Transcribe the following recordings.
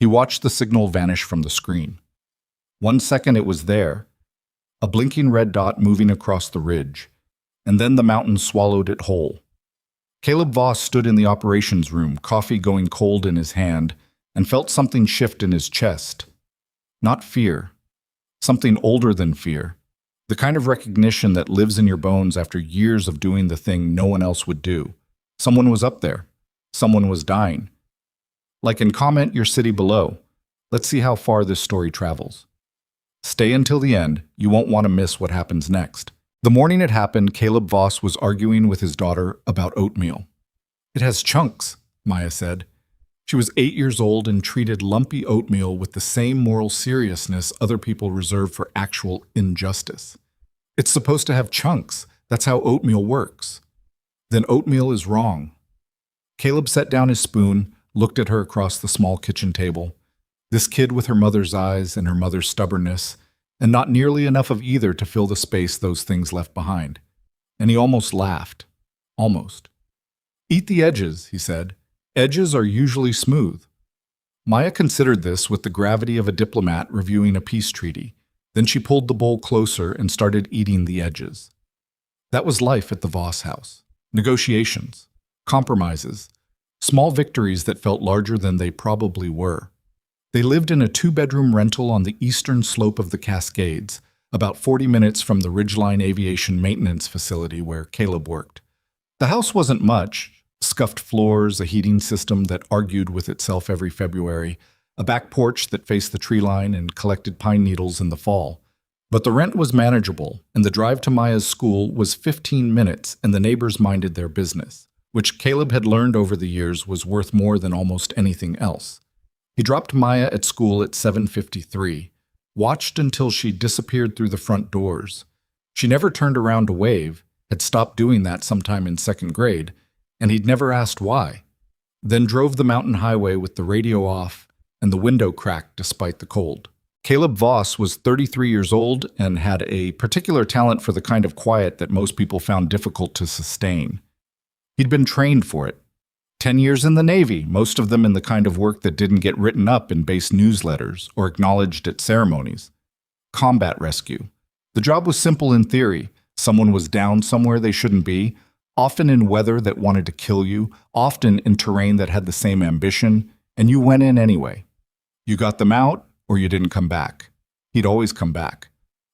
He watched the signal vanish from the screen. 1 second it was there, a blinking red dot moving across the ridge, and then the mountain swallowed it whole. Caleb Voss stood in the operations room, coffee going cold in his hand, and felt something shift in his chest. Not fear. Something older than fear. The kind of recognition that lives in your bones after years of doing the thing no one else would do. Someone was up there. Someone was dying. Like in Comment Your City Below. Let's see how far this story travels. Stay until the end. You won't want to miss what happens next. The morning it happened, Caleb Voss was arguing with his daughter about oatmeal. "It has chunks," Maya said. She was 8 years old and treated lumpy oatmeal with the same moral seriousness other people reserve for actual injustice. "It's supposed to have chunks. That's how oatmeal works." "Then oatmeal is wrong." Caleb set down his spoon, looked at her across the small kitchen table. This kid with her mother's eyes and her mother's stubbornness, and not nearly enough of either to fill the space those things left behind. And he almost laughed. Almost. "Eat the edges," he said. "Edges are usually smooth." Maya considered this with the gravity of a diplomat reviewing a peace treaty. Then she pulled the bowl closer and started eating the edges. That was life at the Voss house. Negotiations. Compromises. Small victories that felt larger than they probably were. They lived in a 2-bedroom rental on the eastern slope of the Cascades, about 40 minutes from the Ridgeline Aviation Maintenance Facility where Caleb worked. The house wasn't much. Scuffed floors, a heating system that argued with itself every February, a back porch that faced the tree line and collected pine needles in the fall. But the rent was manageable, and the drive to Maya's school was 15 minutes, and the neighbors minded their business, which Caleb had learned over the years was worth more than almost anything else. He dropped Maya at school at 7:53, watched until she disappeared through the front doors. She never turned around to wave, had stopped doing that sometime in 2nd grade, and he'd never asked why. Then drove the mountain highway with the radio off and the window cracked despite the cold. Caleb Voss was 33 years old and had a particular talent for the kind of quiet that most people found difficult to sustain. He'd been trained for it. 10 years in the Navy, most of them in the kind of work that didn't get written up in base newsletters or acknowledged at ceremonies. Combat rescue. The job was simple in theory. Someone was down somewhere they shouldn't be, often in weather that wanted to kill you, often in terrain that had the same ambition, and you went in anyway. You got them out, or you didn't come back. He'd always come back.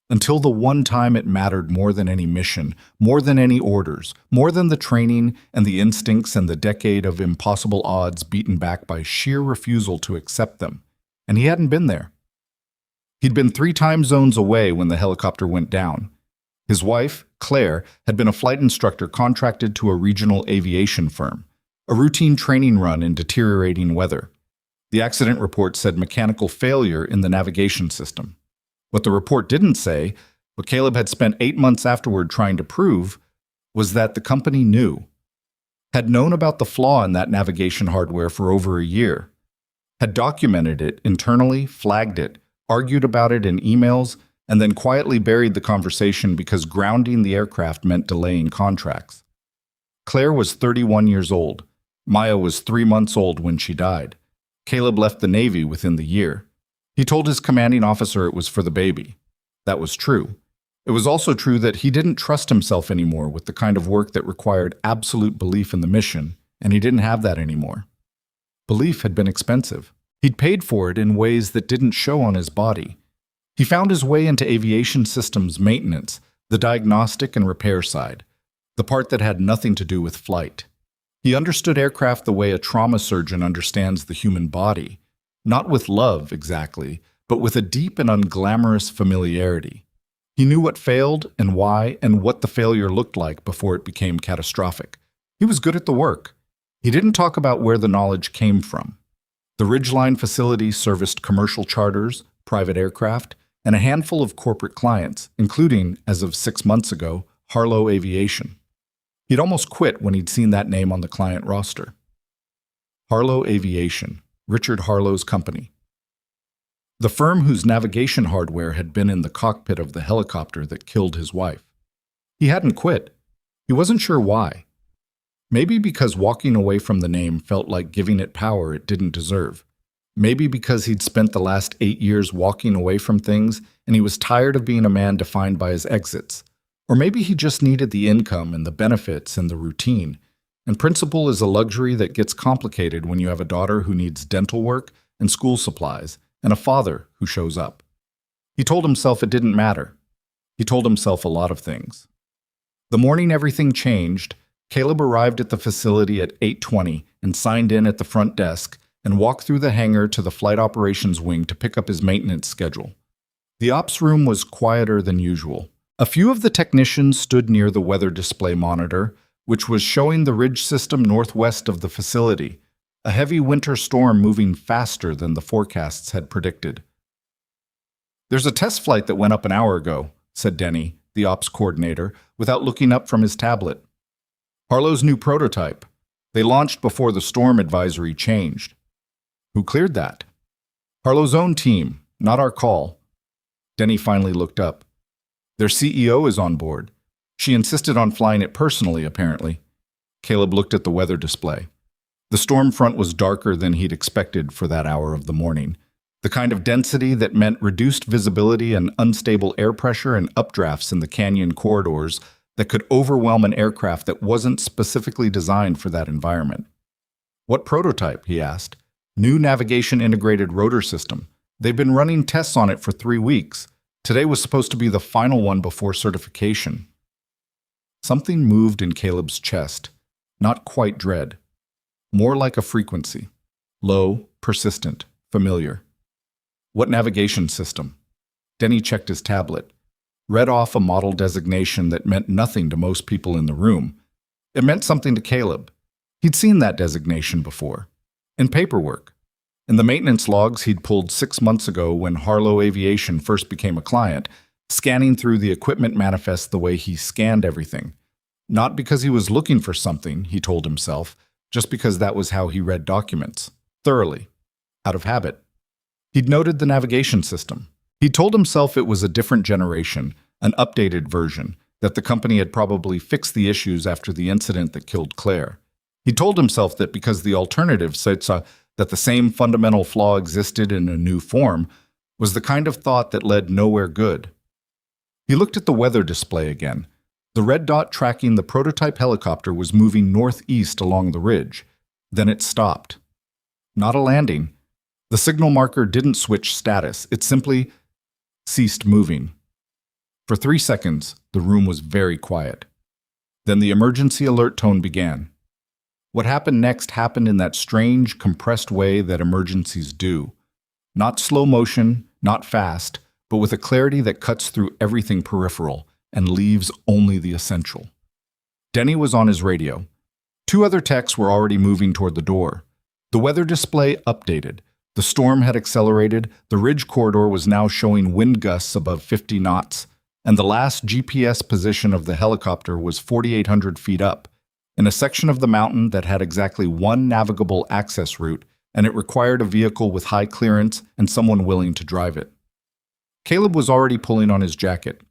Until the one time it mattered more than any mission, more than any orders, more than the training and the instincts and the decade of impossible odds beaten back by sheer refusal to accept them. And he hadn't been there. He'd been 3 time zones away when the helicopter went down. His wife, Claire, had been a flight instructor contracted to a regional aviation firm, a routine training run in deteriorating weather. The accident report said mechanical failure in the navigation system. What the report didn't say, what Caleb had spent 8 months afterward trying to prove, was that the company knew, had known about the flaw in that navigation hardware for over a year, had documented it internally, flagged it, argued about it in emails, and then quietly buried the conversation because grounding the aircraft meant delaying contracts. Claire was 31 years old. Maya was 3 months old when she died. Caleb left the Navy within the year. He told his commanding officer it was for the baby. That was true. It was also true that he didn't trust himself anymore with the kind of work that required absolute belief in the mission, and he didn't have that anymore. Belief had been expensive. He'd paid for it in ways that didn't show on his body. He found his way into aviation systems maintenance, the diagnostic and repair side, the part that had nothing to do with flight. He understood aircraft the way a trauma surgeon understands the human body, not with love exactly, but with a deep and unglamorous familiarity. He knew what failed and why and what the failure looked like before it became catastrophic. He was good at the work. He didn't talk about where the knowledge came from. The Ridgeline facility serviced commercial charters, private aircraft, and a handful of corporate clients, including, as of 6 months ago, Harlow Aviation. He'd almost quit when he'd seen that name on the client roster. Harlow Aviation, Richard Harlow's company. The firm whose navigation hardware had been in the cockpit of the helicopter that killed his wife. He hadn't quit. He wasn't sure why. Maybe because walking away from the name felt like giving it power it didn't deserve. Maybe because he'd spent the last 8 years walking away from things and he was tired of being a man defined by his exits. Or maybe he just needed the income and the benefits and the routine. And principal is a luxury that gets complicated when you have a daughter who needs dental work and school supplies and a father who shows up. He told himself it didn't matter. He told himself a lot of things. The morning everything changed, Caleb arrived at the facility at 8:20 and signed in at the front desk and walked through the hangar to the flight operations wing to pick up his maintenance schedule. The ops room was quieter than usual. A few of the technicians stood near the weather display monitor, which was showing the ridge system northwest of the facility, a heavy winter storm moving faster than the forecasts had predicted. "There's a test flight that went up an hour ago," said Denny, the ops coordinator, without looking up from his tablet. "Harlow's new prototype. They launched before the storm advisory changed." "Who cleared that?" "Harlow's own team, not our call." Denny finally looked up. "Their CEO is on board. She insisted on flying it personally, apparently." Caleb looked at the weather display. The storm front was darker than he'd expected for that hour of the morning. The kind of density that meant reduced visibility and unstable air pressure and updrafts in the canyon corridors that could overwhelm an aircraft that wasn't specifically designed for that environment. "What prototype?" he asked. "New navigation-integrated rotor system. They've been running tests on it for 3 weeks. Today was supposed to be the final one before certification." Something moved in Caleb's chest, not quite dread. More like a frequency. Low, persistent, familiar. "What navigation system?" Denny checked his tablet, read off a model designation that meant nothing to most people in the room. It meant something to Caleb. He'd seen that designation before. In paperwork. In the maintenance logs he'd pulled 6 months ago when Harlow Aviation first became a client, scanning through the equipment manifest the way he scanned everything. Not because he was looking for something, he told himself, just because that was how he read documents. Thoroughly. Out of habit. He'd noted the navigation system. He told himself it was a different generation, an updated version, that the company had probably fixed the issues after the incident that killed Claire. He told himself that because the alternative said that the same fundamental flaw existed in a new form was the kind of thought that led nowhere good. He looked at the weather display again. The red dot tracking the prototype helicopter was moving northeast along the ridge. Then it stopped. Not a landing. The signal marker didn't switch status. It simply ceased moving. For 3 seconds, the room was very quiet. Then the emergency alert tone began. What happened next happened in that strange, compressed way that emergencies do. Not slow motion, not fast, but with a clarity that cuts through everything peripheral and leaves only the essential. Denny was on his radio. 2 other techs were already moving toward the door. The weather display updated. The storm had accelerated, the ridge corridor was now showing wind gusts above 50 knots, and the last GPS position of the helicopter was 4,800 feet up, in a section of the mountain that had exactly 1 navigable access route, and it required a vehicle with high clearance and someone willing to drive it. Caleb was already pulling on his jacket.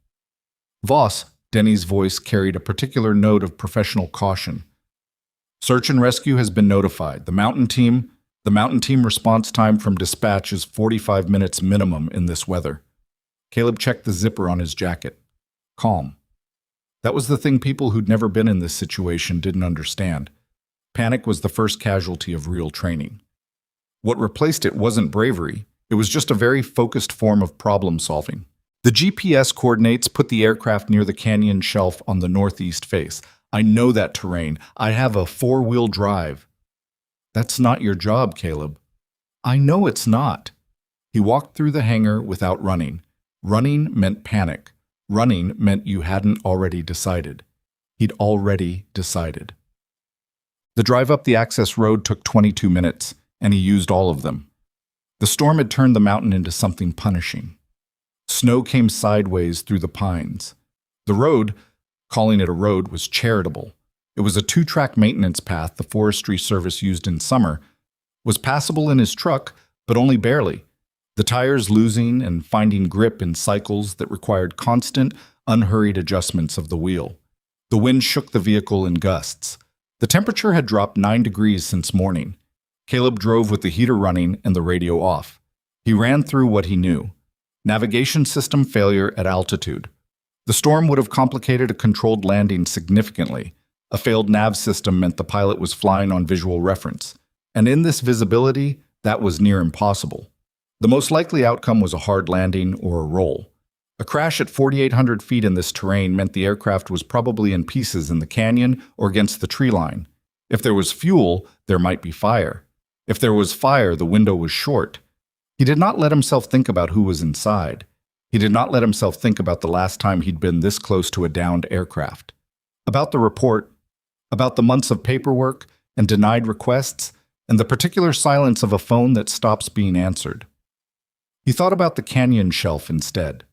"Voss," Denny's voice carried a particular note of professional caution. "Search and rescue has been notified. The mountain team response time from dispatch is 45 minutes minimum in this weather." Caleb checked the zipper on his jacket. Calm. That was the thing people who'd never been in this situation didn't understand. Panic was the first casualty of real training. What replaced it wasn't bravery. It was just a very focused form of problem solving. The GPS coordinates put the aircraft near the canyon shelf on the northeast face. "I know that terrain. I have a 4-wheel drive." "That's not your job, Caleb." "I know it's not." He walked through the hangar without running. Running meant panic. Running meant you hadn't already decided. He'd already decided. The drive up the access road took 22 minutes, and he used all of them. The storm had turned the mountain into something punishing. Snow came sideways through the pines. The road, calling it a road, was charitable. It was a 2-track maintenance path the Forestry Service used in summer, was passable in his truck, but only barely. The tires losing and finding grip in cycles that required constant, unhurried adjustments of the wheel. The wind shook the vehicle in gusts. The temperature had dropped 9 degrees since morning. Caleb drove with the heater running and the radio off. He ran through what he knew. Navigation system failure at altitude. The storm would have complicated a controlled landing significantly. A failed nav system meant the pilot was flying on visual reference. And in this visibility, that was near impossible. The most likely outcome was a hard landing or a roll. A crash at 4,800 feet in this terrain meant the aircraft was probably in pieces in the canyon or against the tree line. If there was fuel, there might be fire. If there was fire, the window was short. He did not let himself think about who was inside. He did not let himself think about the last time he'd been this close to a downed aircraft. About the report, about the months of paperwork and denied requests, and the particular silence of a phone that stops being answered. He thought about the canyon shelf instead.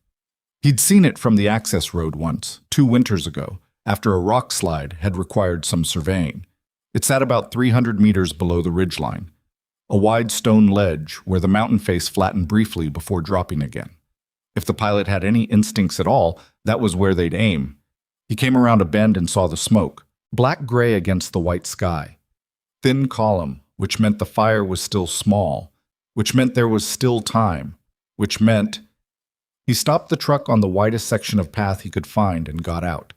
He'd seen it from the access road once, 2 winters ago, after a rock slide had required some surveying. It sat about 300 meters below the ridgeline, a wide stone ledge where the mountain face flattened briefly before dropping again. If the pilot had any instincts at all, that was where they'd aim. He came around a bend and saw the smoke, black-gray against the white sky. Thin column, which meant the fire was still small, which meant there was still time, which meant... He stopped the truck on the widest section of path he could find and got out.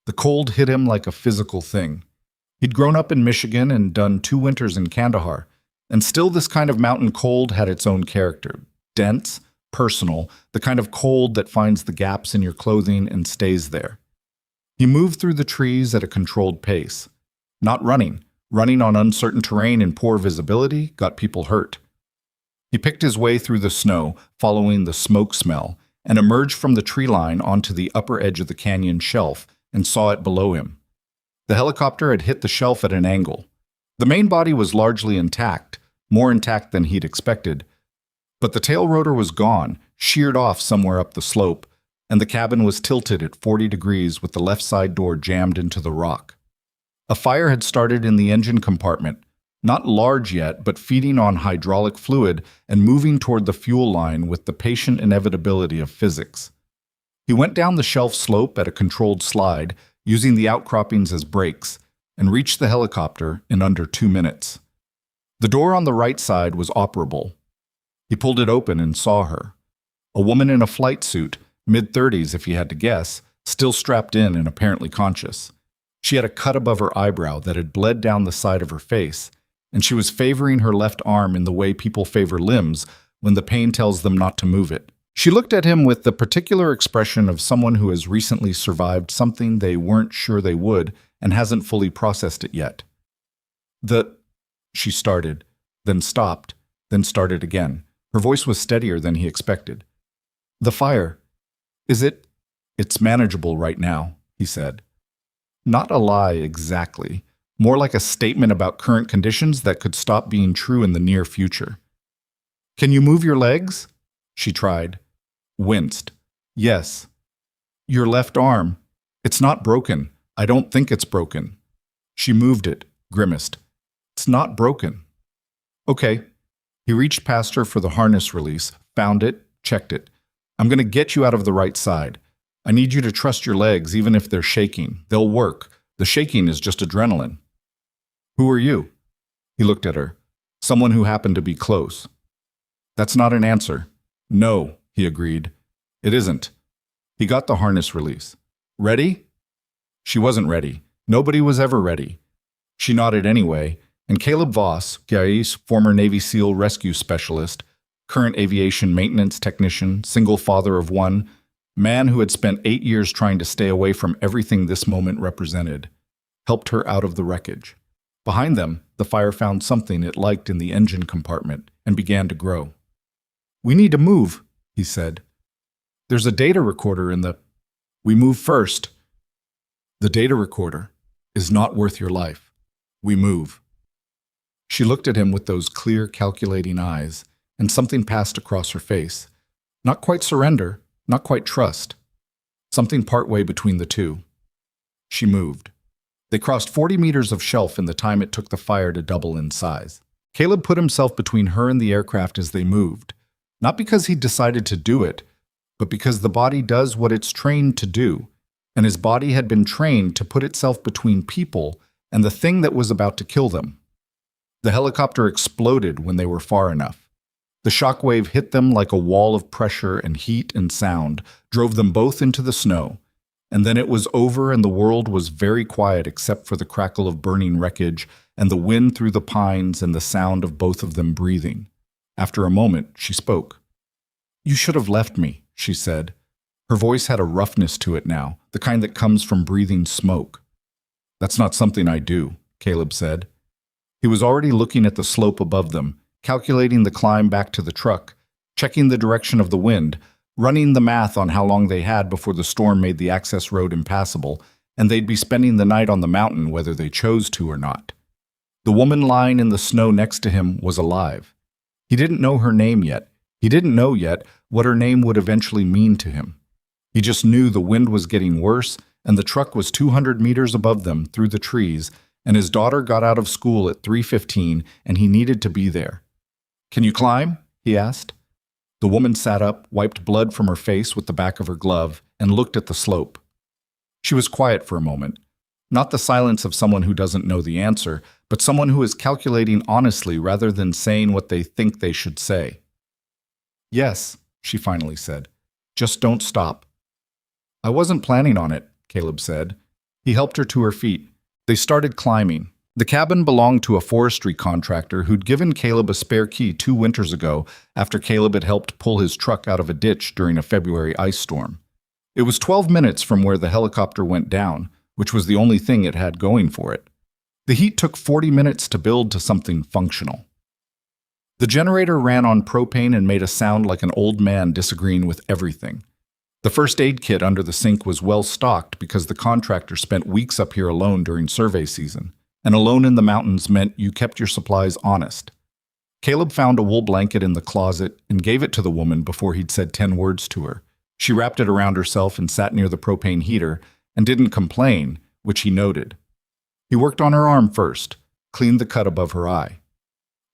The cold hit him like a physical thing. He'd grown up in Michigan and done 2 winters in Kandahar, and still this kind of mountain cold had its own character. Dense, personal, the kind of cold that finds the gaps in your clothing and stays there. He moved through the trees at a controlled pace. Not running. Running on uncertain terrain and poor visibility got people hurt. He picked his way through the snow, following the smoke smell, and emerged from the tree line onto the upper edge of the canyon shelf and saw it below him. The helicopter had hit the shelf at an angle. The main body was largely intact, more intact than he'd expected, but the tail rotor was gone, sheared off somewhere up the slope, and the cabin was tilted at 40 degrees with the left side door jammed into the rock. A fire had started in the engine compartment, not large yet, but feeding on hydraulic fluid and moving toward the fuel line with the patient inevitability of physics. He went down the shelf slope at a controlled slide, using the outcroppings as brakes, and reached the helicopter in under 2 minutes. The door on the right side was operable. He pulled it open and saw her. A woman in a flight suit, mid-30s if he had to guess, still strapped in and apparently conscious. She had a cut above her eyebrow that had bled down the side of her face, and she was favoring her left arm in the way people favor limbs when the pain tells them not to move it. She looked at him with the particular expression of someone who has recently survived something they weren't sure they would and hasn't fully processed it yet. She started, then stopped, then started again. Her voice was steadier than he expected. The fire. It's manageable right now, he said. Not a lie exactly, more like a statement about current conditions that could stop being true in the near future. Can you move your legs? She tried. Winced. Yes. Your left arm. It's not broken. I don't think it's broken. She moved it, grimaced. It's not broken. Okay. He reached past her for the harness release, found it, checked it. I'm going to get you out of the right side. I need you to trust your legs even if they're shaking. They'll work. The shaking is just adrenaline. Who are you? He looked at her. Someone who happened to be close. That's not an answer. No, he agreed. It isn't. He got the harness release. Ready? She wasn't ready. Nobody was ever ready. She nodded anyway, and Caleb Voss, former Navy SEAL rescue specialist, current aviation maintenance technician, single father of 1, man who had spent 8 years trying to stay away from everything this moment represented, helped her out of the wreckage. Behind them, the fire found something it liked in the engine compartment and began to grow. We need to move, he said. There's a data recorder in the... We move first. The data recorder is not worth your life. We move. She looked at him with those clear, calculating eyes, and something passed across her face. Not quite surrender, not quite trust. Something partway between the two. She moved. They crossed 40 meters of shelf in the time it took the fire to double in size. Caleb put himself between her and the aircraft as they moved, not because he decided to do it, but because the body does what it's trained to do, and his body had been trained to put itself between people and the thing that was about to kill them. The helicopter exploded when they were far enough. The shockwave hit them like a wall of pressure and heat and sound, drove them both into the snow. And then it was over and the world was very quiet except for the crackle of burning wreckage and the wind through the pines and the sound of both of them breathing. After a moment, she spoke. "You should have left me," she said. Her voice had a roughness to it now, the kind that comes from breathing smoke. "That's not something I do," Caleb said. He was already looking at the slope above them, calculating the climb back to the truck, checking the direction of the wind, running the math on how long they had before the storm made the access road impassable, and they'd be spending the night on the mountain whether they chose to or not. The woman lying in the snow next to him was alive. He didn't know her name yet. He didn't know yet what her name would eventually mean to him. He just knew the wind was getting worse, and the truck was 200 meters above them through the trees, and his daughter got out of school at 3:15, and he needed to be there. "Can you climb?" he asked. The woman sat up, wiped blood from her face with the back of her glove, and looked at the slope. She was quiet for a moment. Not the silence of someone who doesn't know the answer, but someone who is calculating honestly rather than saying what they think they should say. "Yes," she finally said. "Just don't stop." "I wasn't planning on it," Caleb said. He helped her to her feet. They started climbing. The cabin belonged to a forestry contractor who'd given Caleb a spare key 2 winters ago after Caleb had helped pull his truck out of a ditch during a February ice storm. It was 12 minutes from where the helicopter went down, which was the only thing it had going for it. The heat took 40 minutes to build to something functional. The generator ran on propane and made a sound like an old man disagreeing with everything. The first aid kit under the sink was well stocked because the contractor spent weeks up here alone during survey season, and alone in the mountains meant you kept your supplies honest. Caleb found a wool blanket in the closet and gave it to the woman before he'd said 10 words to her. She wrapped it around herself and sat near the propane heater and didn't complain, which he noted. He worked on her arm first, cleaned the cut above her eye.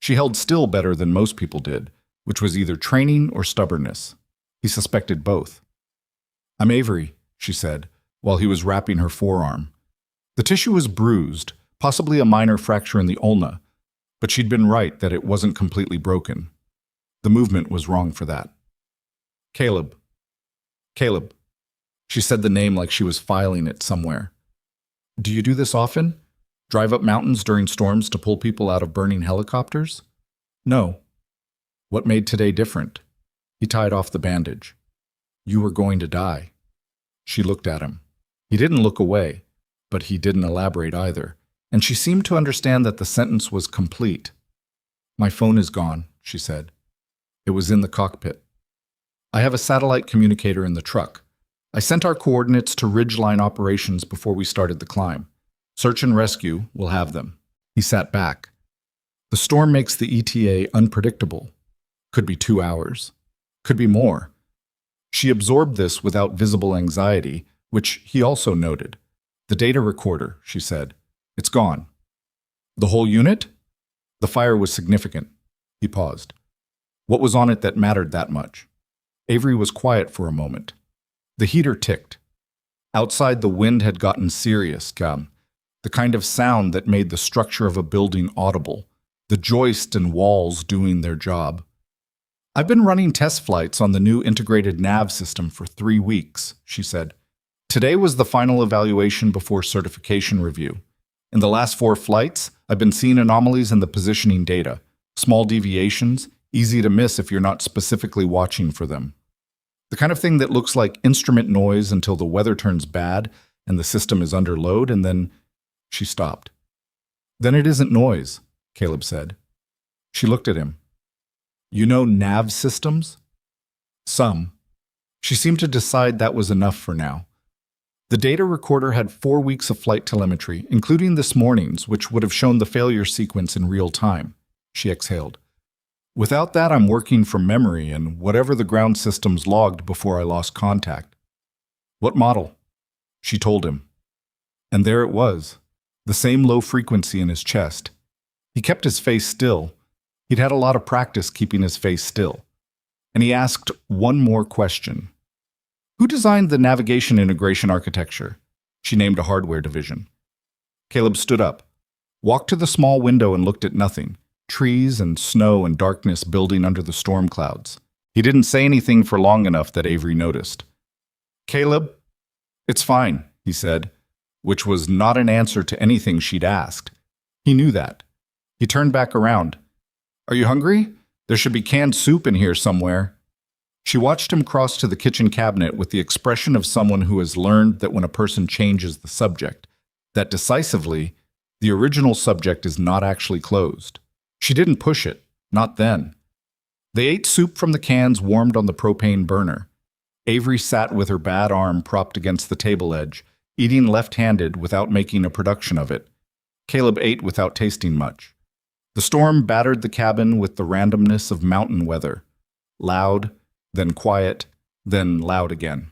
She held still better than most people did, which was either training or stubbornness. He suspected both. "I'm Avery," she said, while he was wrapping her forearm. The tissue was bruised, possibly a minor fracture in the ulna, but she'd been right that it wasn't completely broken. The movement was wrong for that. "Caleb." "Caleb." She said the name like she was filing it somewhere. "Do you do this often? Drive up mountains during storms to pull people out of burning helicopters?" "No." "What made today different?" He tied off the bandage. "You were going to die." She looked at him. He didn't look away, but he didn't elaborate either, and she seemed to understand that the sentence was complete. "My phone is gone," she said. "It was in the cockpit. I have a satellite communicator in the truck. I sent our coordinates to Ridgeline Operations before we started the climb. Search and rescue will have them." He sat back. "The storm makes the ETA unpredictable. Could be 2 hours. Could be more." She absorbed this without visible anxiety, which he also noted. "The data recorder," she said. "It's gone." "The whole unit?" "The fire was significant." He paused. "What was on it that mattered that much?" Avery was quiet for a moment. The heater ticked. Outside, the wind had gotten serious, the kind of sound that made the structure of a building audible, the joist and walls doing their job. "I've been running test flights on the new integrated nav system for 3 weeks," she said. "Today was the final evaluation before certification review. In the last 4 flights, I've been seeing anomalies in the positioning data, small deviations, easy to miss if you're not specifically watching for them. The kind of thing that looks like instrument noise until the weather turns bad and the system is under load, and then..." She stopped. "Then it isn't noise," Caleb said. She looked at him. "You know nav systems?" "Some." She seemed to decide that was enough for now. The data recorder had 4 weeks of flight telemetry, including this morning's, which would have shown the failure sequence in real time. She exhaled. "Without that, I'm working from memory and whatever the ground systems logged before I lost contact." "What model?" She told him. And there it was, the same low frequency in his chest. He kept his face still. He'd had a lot of practice keeping his face still. And he asked one more question. "Who designed the navigation integration architecture?" She named a hardware division. Caleb stood up, walked to the small window and looked at nothing. trees and snow and darkness building under the storm clouds. He didn't say anything for long enough that Avery noticed. "Caleb, it's fine," he said, which was not an answer to anything she'd asked. He knew that. He turned back around. "Are you hungry? There should be canned soup in here somewhere." She watched him cross to the kitchen cabinet with the expression of someone who has learned that when a person changes the subject, that decisively, the original subject is not actually closed. She didn't push it, not then. They ate soup from the cans warmed on the propane burner. Avery sat with her bad arm propped against the table edge, eating left-handed without making a production of it. Caleb ate without tasting much. The storm battered the cabin with the randomness of mountain weather. Loud, then quiet, then loud again.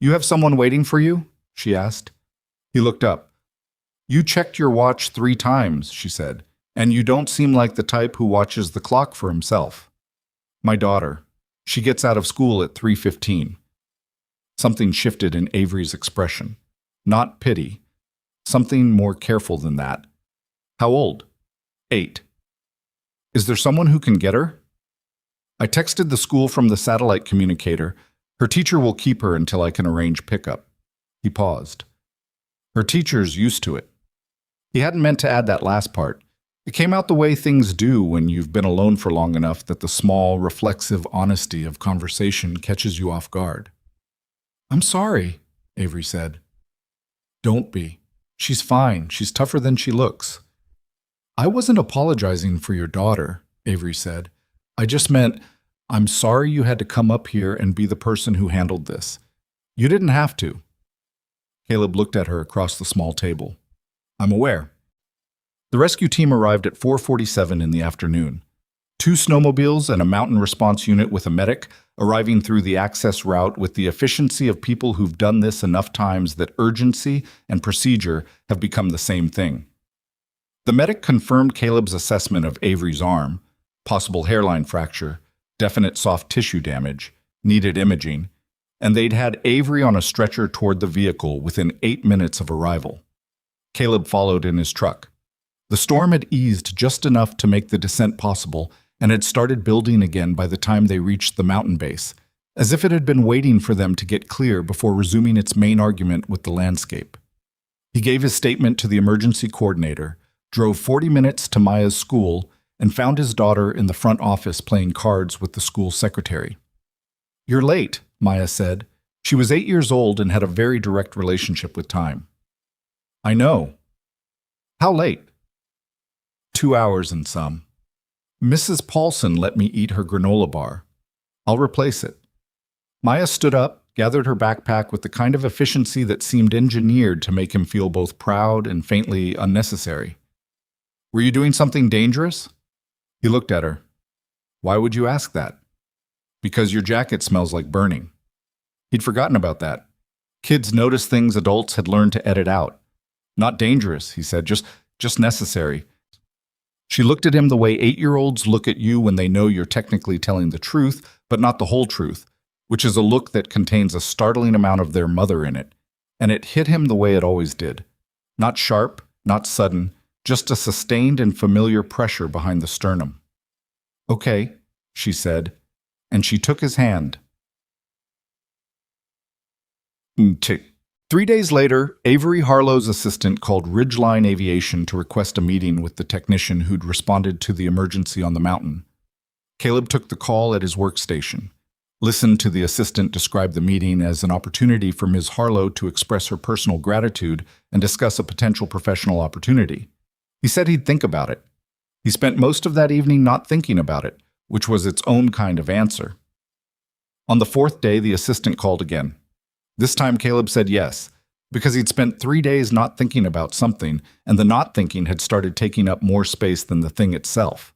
"You have someone waiting for you?" she asked. He looked up. "You checked your watch 3 times, she said, "and you don't seem like the type who watches the clock for himself." "My daughter. She gets out of school at 3:15. Something shifted in Avery's expression. Not pity. Something more careful than that. "How old?" 8. "Is there someone who can get her?" "I texted the school from the satellite communicator. Her teacher will keep her until I can arrange pickup." He paused. "Her teacher's used to it." He hadn't meant to add that last part. It came out the way things do when you've been alone for long enough that the small, reflexive honesty of conversation catches you off guard. "I'm sorry," Avery said. "Don't be. She's fine. She's tougher than she looks." "I wasn't apologizing for your daughter," Avery said. "I just meant, I'm sorry you had to come up here and be the person who handled this. You didn't have to." Caleb looked at her across the small table. "I'm aware." The rescue team arrived at 4:47 in the afternoon. 2 snowmobiles and a mountain response unit with a medic arriving through the access route with the efficiency of people who've done this enough times that urgency and procedure have become the same thing. The medic confirmed Caleb's assessment of Avery's arm, possible hairline fracture, definite soft tissue damage, needed imaging, and they'd had Avery on a stretcher toward the vehicle within 8 minutes of arrival. Caleb followed in his truck. The storm had eased just enough to make the descent possible and had started building again by the time they reached the mountain base, as if it had been waiting for them to get clear before resuming its main argument with the landscape. He gave his statement to the emergency coordinator, drove 40 minutes to Maya's school, and found his daughter in the front office playing cards with the school secretary. "You're late," Maya said. She was 8 years old and had a very direct relationship with time. "I know." "How late?" 2 hours and some. Mrs. Paulson let me eat her granola bar. I'll replace it." Maya stood up, gathered her backpack with the kind of efficiency that seemed engineered to make him feel both proud and faintly unnecessary. "Were you doing something dangerous?" He looked at her. "Why would you ask that?" "Because your jacket smells like burning." He'd forgotten about that. Kids notice things adults had learned to edit out. "Not dangerous," he said, just necessary." She looked at him the way 8-year-olds look at you when they know you're technically telling the truth, but not the whole truth, which is a look that contains a startling amount of their mother in it. And it hit him the way it always did. Not sharp, not sudden, just a sustained and familiar pressure behind the sternum. "Okay," she said, and she took his hand. 3 days later, Avery Harlow's assistant called Ridgeline Aviation to request a meeting with the technician who'd responded to the emergency on the mountain. Caleb took the call at his workstation, listened to the assistant describe the meeting as an opportunity for Ms. Harlow to express her personal gratitude and discuss a potential professional opportunity. He said he'd think about it. He spent most of that evening not thinking about it, which was its own kind of answer. On the 4th day, the assistant called again. This time Caleb said yes, because he'd spent 3 days not thinking about something, and the not thinking had started taking up more space than the thing itself.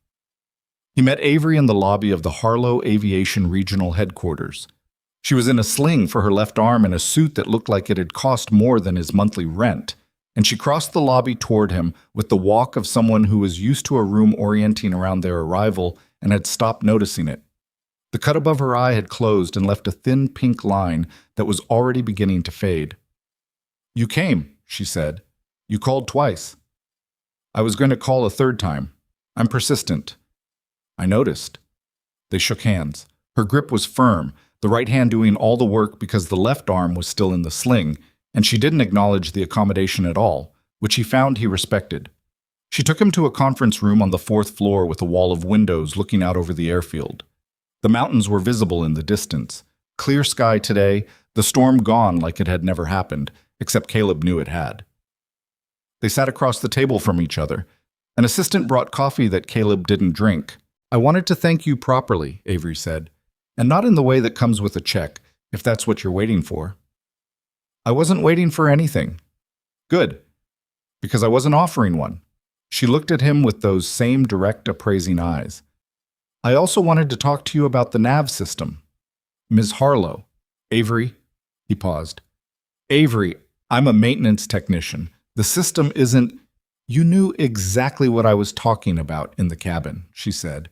He met Avery in the lobby of the Harlow Aviation Regional Headquarters. She was in a sling for her left arm and a suit that looked like it had cost more than his monthly rent, and she crossed the lobby toward him with the walk of someone who was used to a room orienting around their arrival and had stopped noticing it. The cut above her eye had closed and left a thin pink line that was already beginning to fade. "You came," she said. "You called twice." "I was going to call a 3rd time." I'm persistent. I noticed. They shook hands. Her grip was firm, the right hand doing all the work because the left arm was still in the sling, and she didn't acknowledge the accommodation at all, which he found he respected. She took him to a conference room on the fourth floor with a wall of windows looking out over the airfield. The mountains were visible in the distance. Clear sky today, the storm gone like it had never happened, except Caleb knew it had. They sat across the table from each other. An assistant brought coffee that Caleb didn't drink. I wanted to thank you properly, Avery said, and not in the way that comes with a check, if that's what you're waiting for. I wasn't waiting for anything. Good, because I wasn't offering one. She looked at him with those same direct, appraising eyes. I also wanted to talk to you about the nav system. Ms. Harlow. Avery. He paused. Avery, I'm a maintenance technician. The system isn't... You knew exactly what I was talking about in the cabin, she said.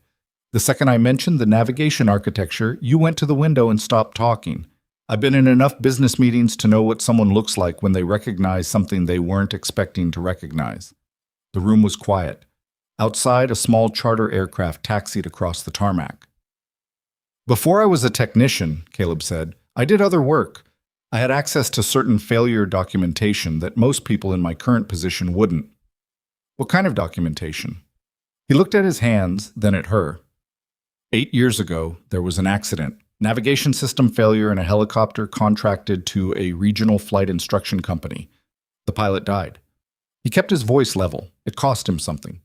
The second I mentioned the navigation architecture, you went to the window and stopped talking. I've been in enough business meetings to know what someone looks like when they recognize something they weren't expecting to recognize. The room was quiet. Outside, a small charter aircraft taxied across the tarmac. Before I was a technician, Caleb said, I did other work. I had access to certain failure documentation that most people in my current position wouldn't. What kind of documentation? He looked at his hands, then at her. 8 years ago, there was an accident. Navigation system failure in a helicopter contracted to a regional flight instruction company. The pilot died. He kept his voice level. It cost him something.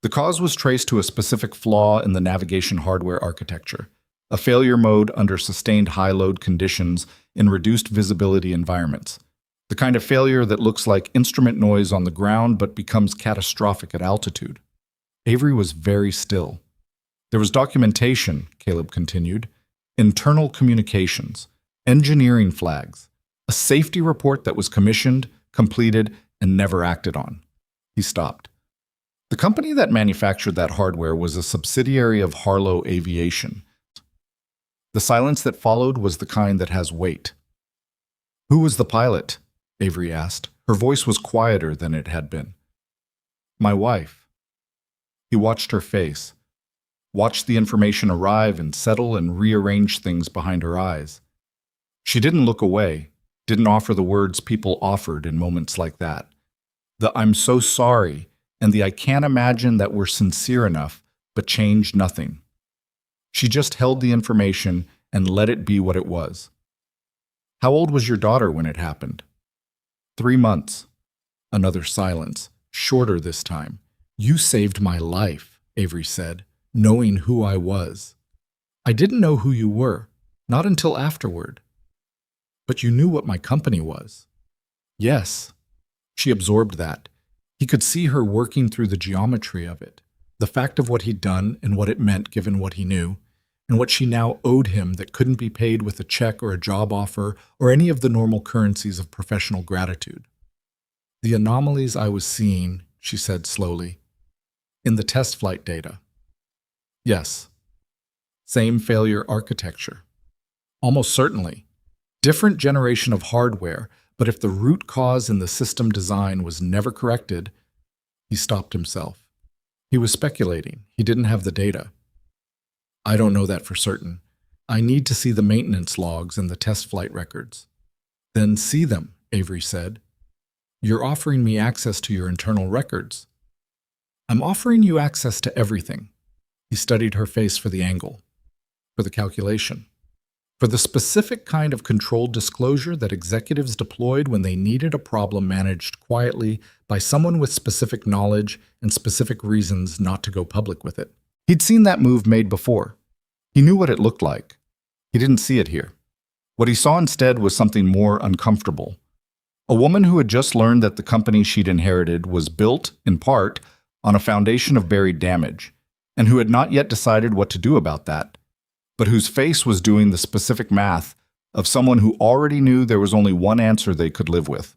The cause was traced to a specific flaw in the navigation hardware architecture, a failure mode under sustained high-load conditions in reduced visibility environments, the kind of failure that looks like instrument noise on the ground but becomes catastrophic at altitude. Avery was very still. There was documentation, Caleb continued, internal communications, engineering flags, a safety report that was commissioned, completed, and never acted on. He stopped. The company that manufactured that hardware was a subsidiary of Harlow Aviation. The silence that followed was the kind that has weight. Who was the pilot? Avery asked. Her voice was quieter than it had been. My wife. He watched her face, watched the information arrive and settle and rearrange things behind her eyes. She didn't look away, didn't offer the words people offered in moments like that. The I'm so sorry and the I can't imagine that were sincere enough, but changed nothing. She just held the information and let it be what it was. How old was your daughter when it happened? 3 months. Another silence, shorter this time. You saved my life, Avery said, knowing who I was. I didn't know who you were, not until afterward. But you knew what my company was. Yes. She absorbed that. He could see her working through the geometry of it, the fact of what he'd done and what it meant given what he knew, and what she now owed him that couldn't be paid with a check or a job offer or any of the normal currencies of professional gratitude. The anomalies I was seeing, she said slowly, in the test flight data. Yes. Same failure architecture. Almost certainly. Different generation of hardware, but if the root cause in the system design was never corrected, he stopped himself. He was speculating. He didn't have the data. I don't know that for certain. I need to see the maintenance logs and the test flight records. Then see them, Avery said. You're offering me access to your internal records. I'm offering you access to everything. He studied her face for the angle, for the calculation, for the specific kind of controlled disclosure that executives deployed when they needed a problem managed quietly by someone with specific knowledge and specific reasons not to go public with it. He'd seen that move made before. He knew what it looked like. He didn't see it here. What he saw instead was something more uncomfortable. A woman who had just learned that the company she'd inherited was built, in part, on a foundation of buried damage, and who had not yet decided what to do about that, but whose face was doing the specific math of someone who already knew there was only one answer they could live with.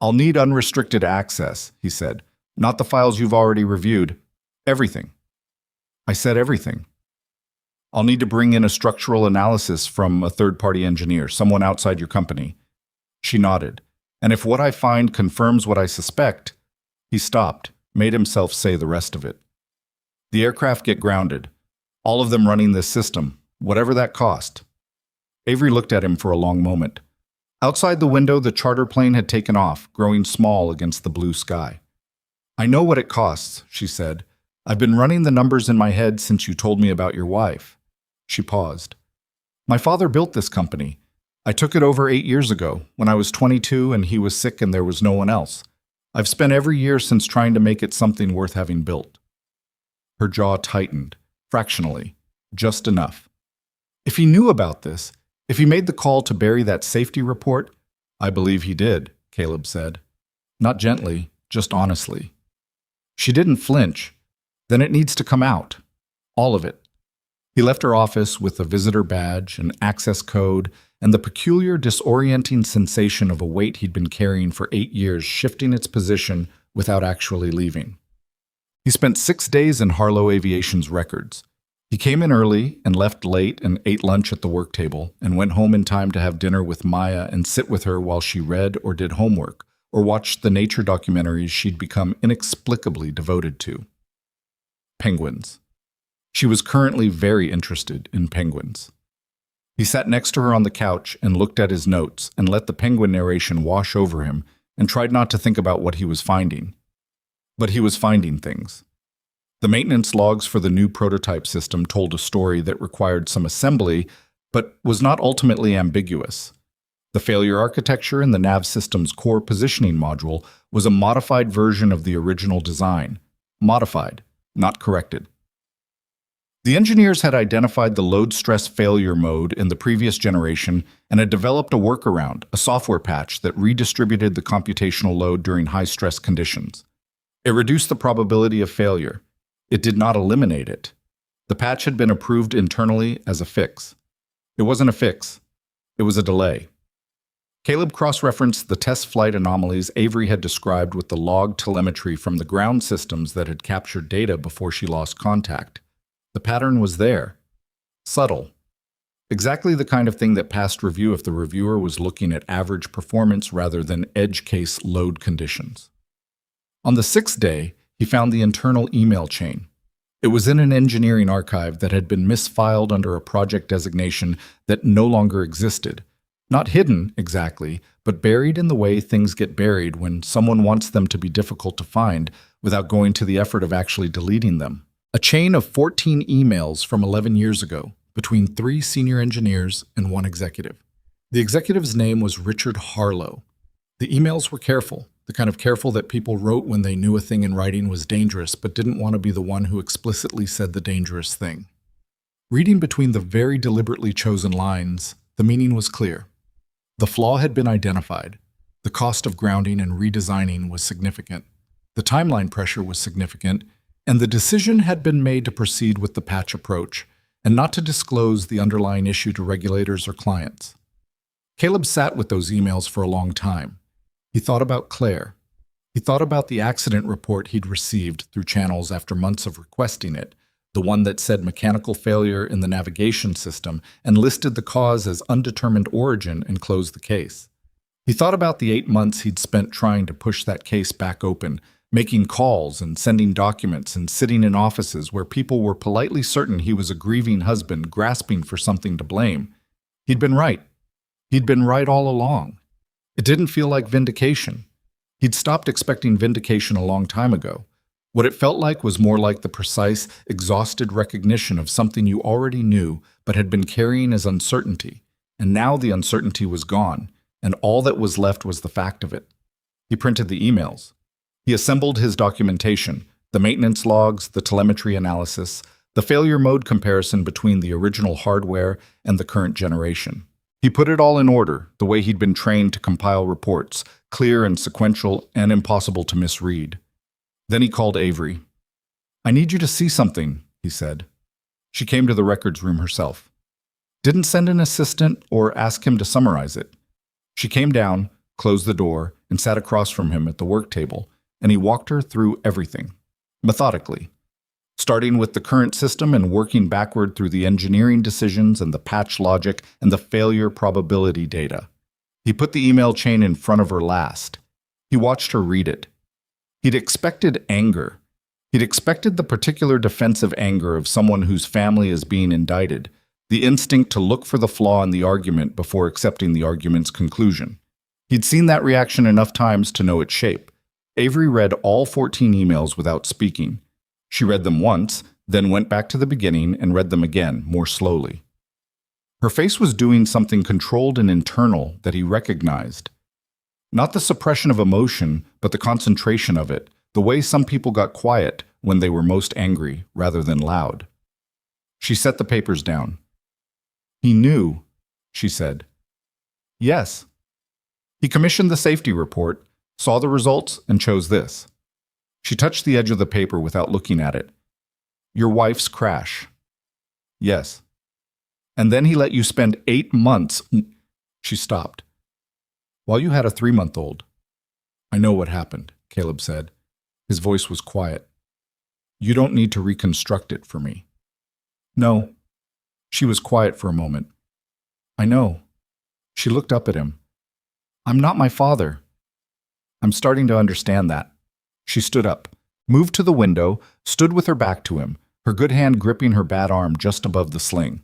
I'll need unrestricted access, he said. Not the files you've already reviewed. Everything. I said everything. I'll need to bring in a structural analysis from a third-party engineer, someone outside your company. She nodded. And if what I find confirms what I suspect, he stopped, made himself say the rest of it. The aircraft get grounded. All of them running this system, whatever that cost. Avery looked at him for a long moment. Outside the window, the charter plane had taken off, growing small against the blue sky. I know what it costs, she said. I've been running the numbers in my head since you told me about your wife. She paused. My father built this company. I took it over 8 years ago, when I was 22 and he was sick and there was no one else. I've spent every year since trying to make it something worth having built. Her jaw tightened, fractionally, just enough. If he knew about this, if he made the call to bury that safety report, I believe he did, Caleb said. Not gently, just honestly. She didn't flinch. Then it needs to come out. All of it. He left her office with a visitor badge, an access code, and the peculiar disorienting sensation of a weight he'd been carrying for 8 years shifting its position without actually leaving. He spent 6 days in Harlow Aviation's records. He came in early and left late and ate lunch at the work table and went home in time to have dinner with Maya and sit with her while she read or did homework or watched the nature documentaries she'd become inexplicably devoted to. Penguins. She was currently very interested in penguins. He sat next to her on the couch and looked at his notes and let the penguin narration wash over him and tried not to think about what he was finding. But he was finding things. The maintenance logs for the new prototype system told a story that required some assembly, but was not ultimately ambiguous. The failure architecture in the nav system's core positioning module was a modified version of the original design. Modified, not corrected. The engineers had identified the load stress failure mode in the previous generation and had developed a workaround, a software patch that redistributed the computational load during high-stress conditions. It reduced the probability of failure. It did not eliminate it. The patch had been approved internally as a fix. It wasn't a fix. It was a delay. Caleb cross-referenced the test flight anomalies Avery had described with the log telemetry from the ground systems that had captured data before she lost contact. The pattern was there. Subtle. Exactly the kind of thing that passed review if the reviewer was looking at average performance rather than edge case load conditions. On the 6th day, he found the internal email chain. It was in an engineering archive that had been misfiled under a project designation that no longer existed. Not hidden, exactly, but buried in the way things get buried when someone wants them to be difficult to find without going to the effort of actually deleting them. A chain of 14 emails from 11 years ago between 3 senior engineers and 1 executive. The executive's name was Richard Harlow. The emails were careful. The kind of careful that people wrote when they knew a thing in writing was dangerous but didn't want to be the one who explicitly said the dangerous thing. Reading between the very deliberately chosen lines, the meaning was clear. The flaw had been identified. The cost of grounding and redesigning was significant. The timeline pressure was significant, and the decision had been made to proceed with the patch approach and not to disclose the underlying issue to regulators or clients. Caleb sat with those emails for a long time. He thought about Claire. He thought about the accident report he'd received through channels after months of requesting it, the one that said mechanical failure in the navigation system and listed the cause as undetermined origin and closed the case. He thought about the 8 months he'd spent trying to push that case back open, making calls and sending documents and sitting in offices where people were politely certain he was a grieving husband grasping for something to blame. He'd been right. He'd been right all along. It didn't feel like vindication. He'd stopped expecting vindication a long time ago. What it felt like was more like the precise, exhausted recognition of something you already knew but had been carrying as uncertainty, and now the uncertainty was gone, and all that was left was the fact of it. He printed the emails. He assembled his documentation, the maintenance logs, the telemetry analysis, the failure mode comparison between the original hardware and the current generation. He put it all in order, the way he'd been trained to compile reports, clear and sequential and impossible to misread. Then he called Avery. "I need you to see something," he said. She came to the records room herself. Didn't send an assistant or ask him to summarize it. She came down, closed the door, and sat across from him at the work table, and he walked her through everything, methodically, starting with the current system and working backward through the engineering decisions and the patch logic and the failure probability data. He put the email chain in front of her last. He watched her read it. He'd expected anger. He'd expected the particular defensive anger of someone whose family is being indicted, the instinct to look for the flaw in the argument before accepting the argument's conclusion. He'd seen that reaction enough times to know its shape. Avery read all 14 emails without speaking. She read them once, then went back to the beginning and read them again, more slowly. Her face was doing something controlled and internal that he recognized. Not the suppression of emotion, but the concentration of it, the way some people got quiet when they were most angry rather than loud. She set the papers down. "He knew," she said. "Yes." He commissioned the safety report, saw the results, and chose this. She touched the edge of the paper without looking at it. "Your wife's crash." "Yes." "And then he let you spend 8 months." She stopped. "While you had a 3-month-old. "I know what happened," Caleb said. His voice was quiet. "You don't need to reconstruct it for me." "No." She was quiet for a moment. "I know." She looked up at him. "I'm not my father." "I'm starting to understand that." She stood up, moved to the window, stood with her back to him, her good hand gripping her bad arm just above the sling.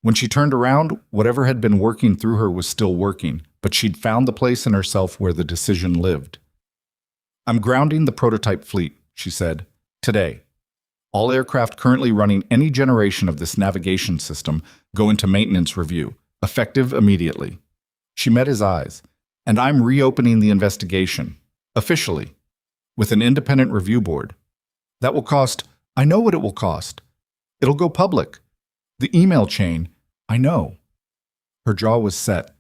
When she turned around, whatever had been working through her was still working, but she'd found the place in herself where the decision lived. "I'm grounding the prototype fleet," she said, "today. All aircraft currently running any generation of this navigation system go into maintenance review, effective immediately." She met his eyes. "And I'm reopening the investigation, officially, with an independent review board. That will cost, I know what it will cost. It'll go public. The email chain, I know." Her jaw was set.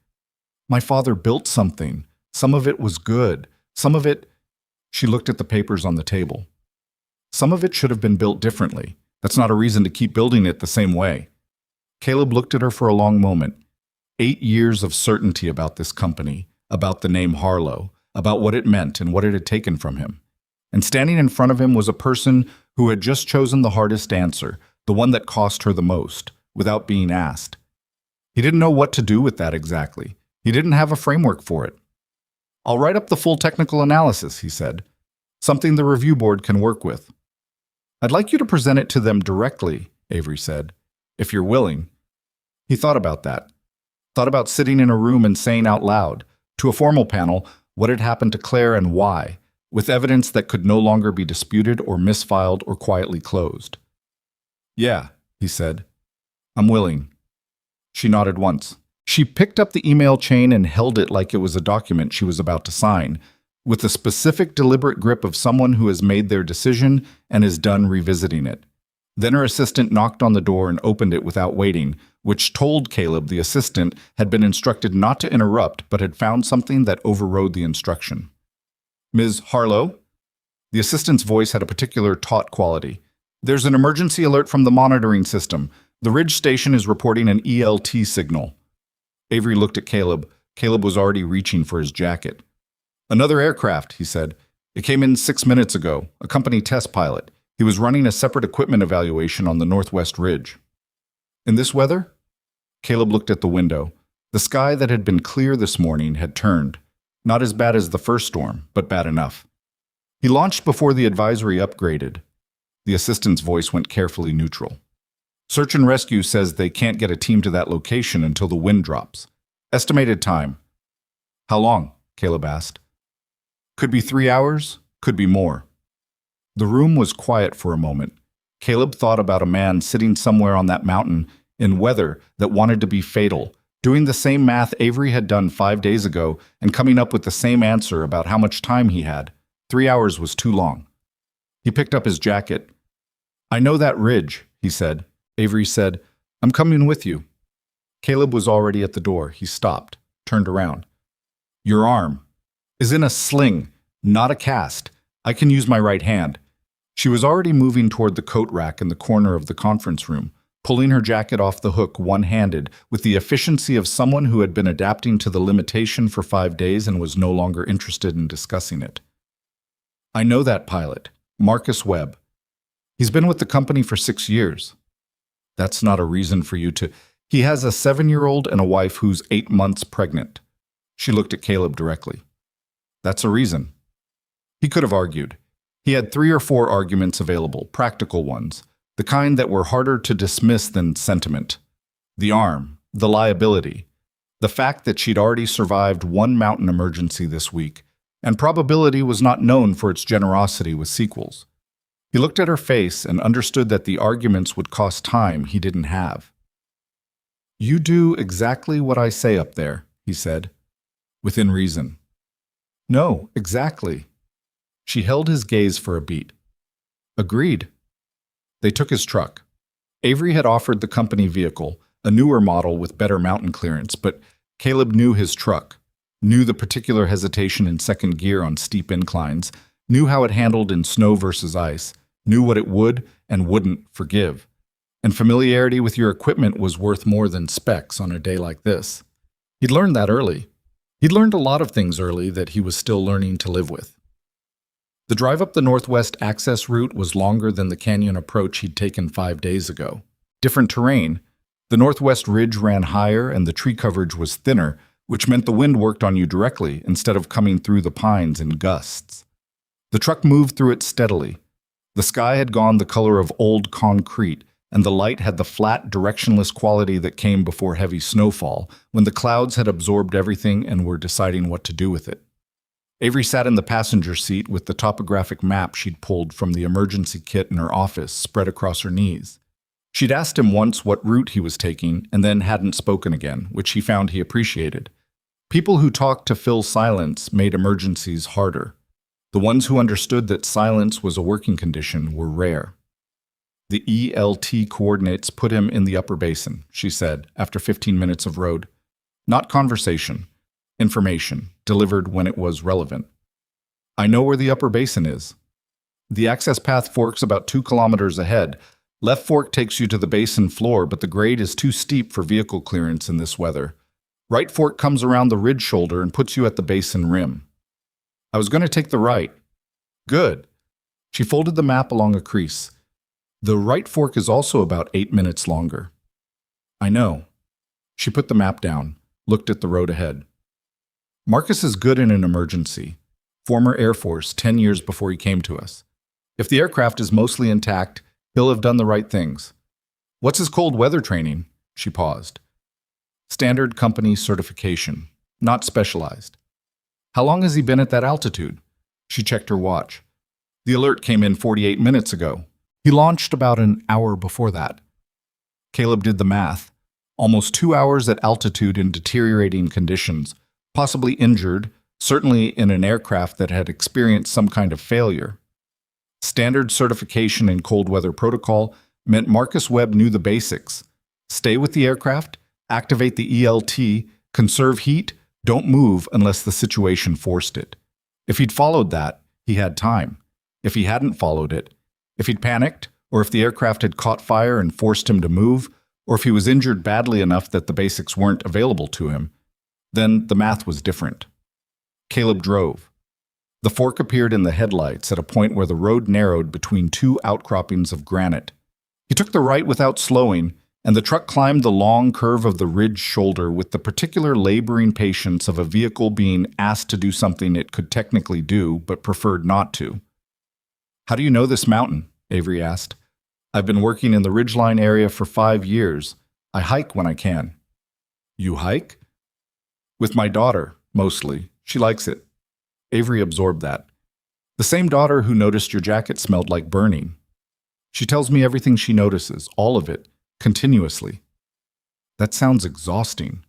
"My father built something. Some of it was good. Some of it..." She looked at the papers on the table. "Some of it should have been built differently. That's not a reason to keep building it the same way." Caleb looked at her for a long moment. 8 years of certainty about this company, about the name Harlow, about what it meant and what it had taken from him. And standing in front of him was a person who had just chosen the hardest answer, the one that cost her the most, without being asked. He didn't know what to do with that exactly. He didn't have a framework for it. "I'll write up the full technical analysis," he said. "Something the review board can work with." "I'd like you to present it to them directly," Avery said, "if you're willing." He thought about that. Thought about sitting in a room and saying out loud, to a formal panel, what had happened to Claire and why, with evidence that could no longer be disputed or misfiled or quietly closed. "Yeah," he said. "I'm willing." She nodded once. She picked up the email chain and held it like it was a document she was about to sign, with the specific, deliberate grip of someone who has made their decision and is done revisiting it. Then her assistant knocked on the door and opened it without waiting, which told Caleb the assistant had been instructed not to interrupt but had found something that overrode the instruction. "Ms. Harlow?" The assistant's voice had a particular taut quality. "There's an emergency alert from the monitoring system. The Ridge station is reporting an ELT signal." Avery looked at Caleb. Caleb was already reaching for his jacket. "Another aircraft," he said. "It came in 6 minutes ago, a company test pilot. He was running a separate equipment evaluation on the Northwest Ridge." "In this weather?" Caleb looked at the window. The sky that had been clear this morning had turned. Not as bad as the first storm, but bad enough. "He launched before the advisory upgraded." The assistant's voice went carefully neutral. "Search and rescue says they can't get a team to that location until the wind drops. Estimated time." "How long?" Caleb asked. "Could be 3 hours, could be more." The room was quiet for a moment. Caleb thought about a man sitting somewhere on that mountain in weather that wanted to be fatal, doing the same math Avery had done 5 days ago and coming up with the same answer about how much time he had. 3 hours was too long. He picked up his jacket. "I know that ridge," he said. Avery said, "I'm coming with you." Caleb was already at the door. He stopped, turned around. "Your arm is in a sling, not a cast. I can use my right hand." She was already moving toward the coat rack in the corner of the conference room, pulling her jacket off the hook one-handed with the efficiency of someone who had been adapting to the limitation for 5 days and was no longer interested in discussing it. "I know that pilot, Marcus Webb. He's been with the company for 6 years. That's not a reason for you to..." "He has a 7-year-old and a wife who's 8 months pregnant." She looked at Caleb directly. "That's a reason." He could have argued. He had 3 or 4 arguments available, practical ones, the kind that were harder to dismiss than sentiment. The arm, the liability, the fact that she'd already survived one mountain emergency this week, and probability was not known for its generosity with sequels. He looked at her face and understood that the arguments would cost time he didn't have. "You do exactly what I say up there," he said, within reason. "No, exactly." She held his gaze for a beat. "Agreed." They took his truck. Avery had offered the company vehicle, a newer model with better mountain clearance, but Caleb knew his truck, knew the particular hesitation in second gear on steep inclines, knew how it handled in snow versus ice, knew what it would and wouldn't forgive. And familiarity with your equipment was worth more than specs on a day like this. He'd learned that early. He'd learned a lot of things early that he was still learning to live with. The drive up the Northwest access route was longer than the canyon approach he'd taken 5 days ago. Different terrain. The Northwest ridge ran higher and the tree coverage was thinner, which meant the wind worked on you directly instead of coming through the pines in gusts. The truck moved through it steadily. The sky had gone the color of old concrete, and the light had the flat, directionless quality that came before heavy snowfall, when the clouds had absorbed everything and were deciding what to do with it. Avery sat in the passenger seat with the topographic map she'd pulled from the emergency kit in her office spread across her knees. She'd asked him once what route he was taking and then hadn't spoken again, which he found he appreciated. People who talked to fill silence made emergencies harder. The ones who understood that silence was a working condition were rare. "The ELT coordinates put him in the upper basin," she said, after 15 minutes of road. "Not conversation. Information, delivered when it was relevant. I know where the upper basin is. The access path forks about 2 kilometers ahead. Left fork takes you to the basin floor, but the grade is too steep for vehicle clearance in this weather. Right fork comes around the ridge shoulder and puts you at the basin rim. I was going to take the right." "Good." She folded the map along a crease. "The right fork is also about 8 minutes longer." "I know." She put the map down, looked at the road ahead. "Marcus is good in an emergency. Former Air Force, 10 years before he came to us. If the aircraft is mostly intact, he'll have done the right things. What's his cold weather training?" She paused. "Standard company certification, not specialized." "How long has he been at that altitude?" She checked her watch. "The alert came in 48 minutes ago. He launched about an hour before that." Caleb did the math. Almost 2 hours at altitude in deteriorating conditions, possibly injured, certainly in an aircraft that had experienced some kind of failure. Standard certification in cold weather protocol meant Marcus Webb knew the basics. Stay with the aircraft, activate the ELT, conserve heat, don't move unless the situation forced it. If he'd followed that, he had time. If he hadn't followed it, if he'd panicked, or if the aircraft had caught fire and forced him to move, or if he was injured badly enough that the basics weren't available to him, then the math was different. Caleb drove. The fork appeared in the headlights at a point where the road narrowed between 2 outcroppings of granite. He took the right without slowing, and the truck climbed the long curve of the ridge shoulder with the particular laboring patience of a vehicle being asked to do something it could technically do but preferred not to. "How do you know this mountain?" Avery asked. "I've been working in the ridgeline area for 5 years. I hike when I can." "You hike?" "With my daughter, mostly. She likes it." Avery absorbed that. "The same daughter who noticed your jacket smelled like burning. She tells me everything she notices, all of it, continuously." "That sounds exhausting."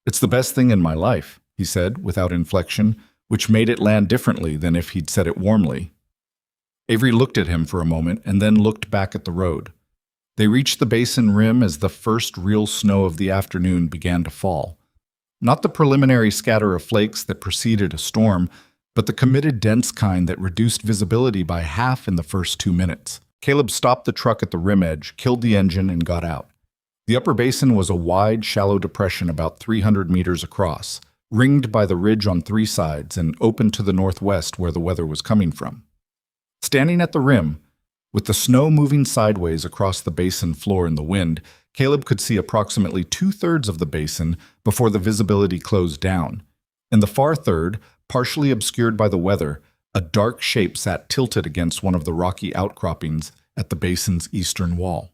"It's the best thing in my life," he said, without inflection, which made it land differently than if he'd said it warmly. Avery looked at him for a moment and then looked back at the road. They reached the basin rim as the first real snow of the afternoon began to fall. Not the preliminary scatter of flakes that preceded a storm, but the committed dense kind that reduced visibility by half in the first 2 minutes. Caleb stopped the truck at the rim edge, killed the engine, and got out. The upper basin was a wide, shallow depression about 300 meters across, ringed by the ridge on 3 sides and open to the northwest where the weather was coming from. Standing at the rim, with the snow moving sideways across the basin floor in the wind, Caleb could see approximately 2/3 of the basin before the visibility closed down. In the far third, partially obscured by the weather, A dark shape sat tilted against one of the rocky outcroppings at the basin's eastern wall.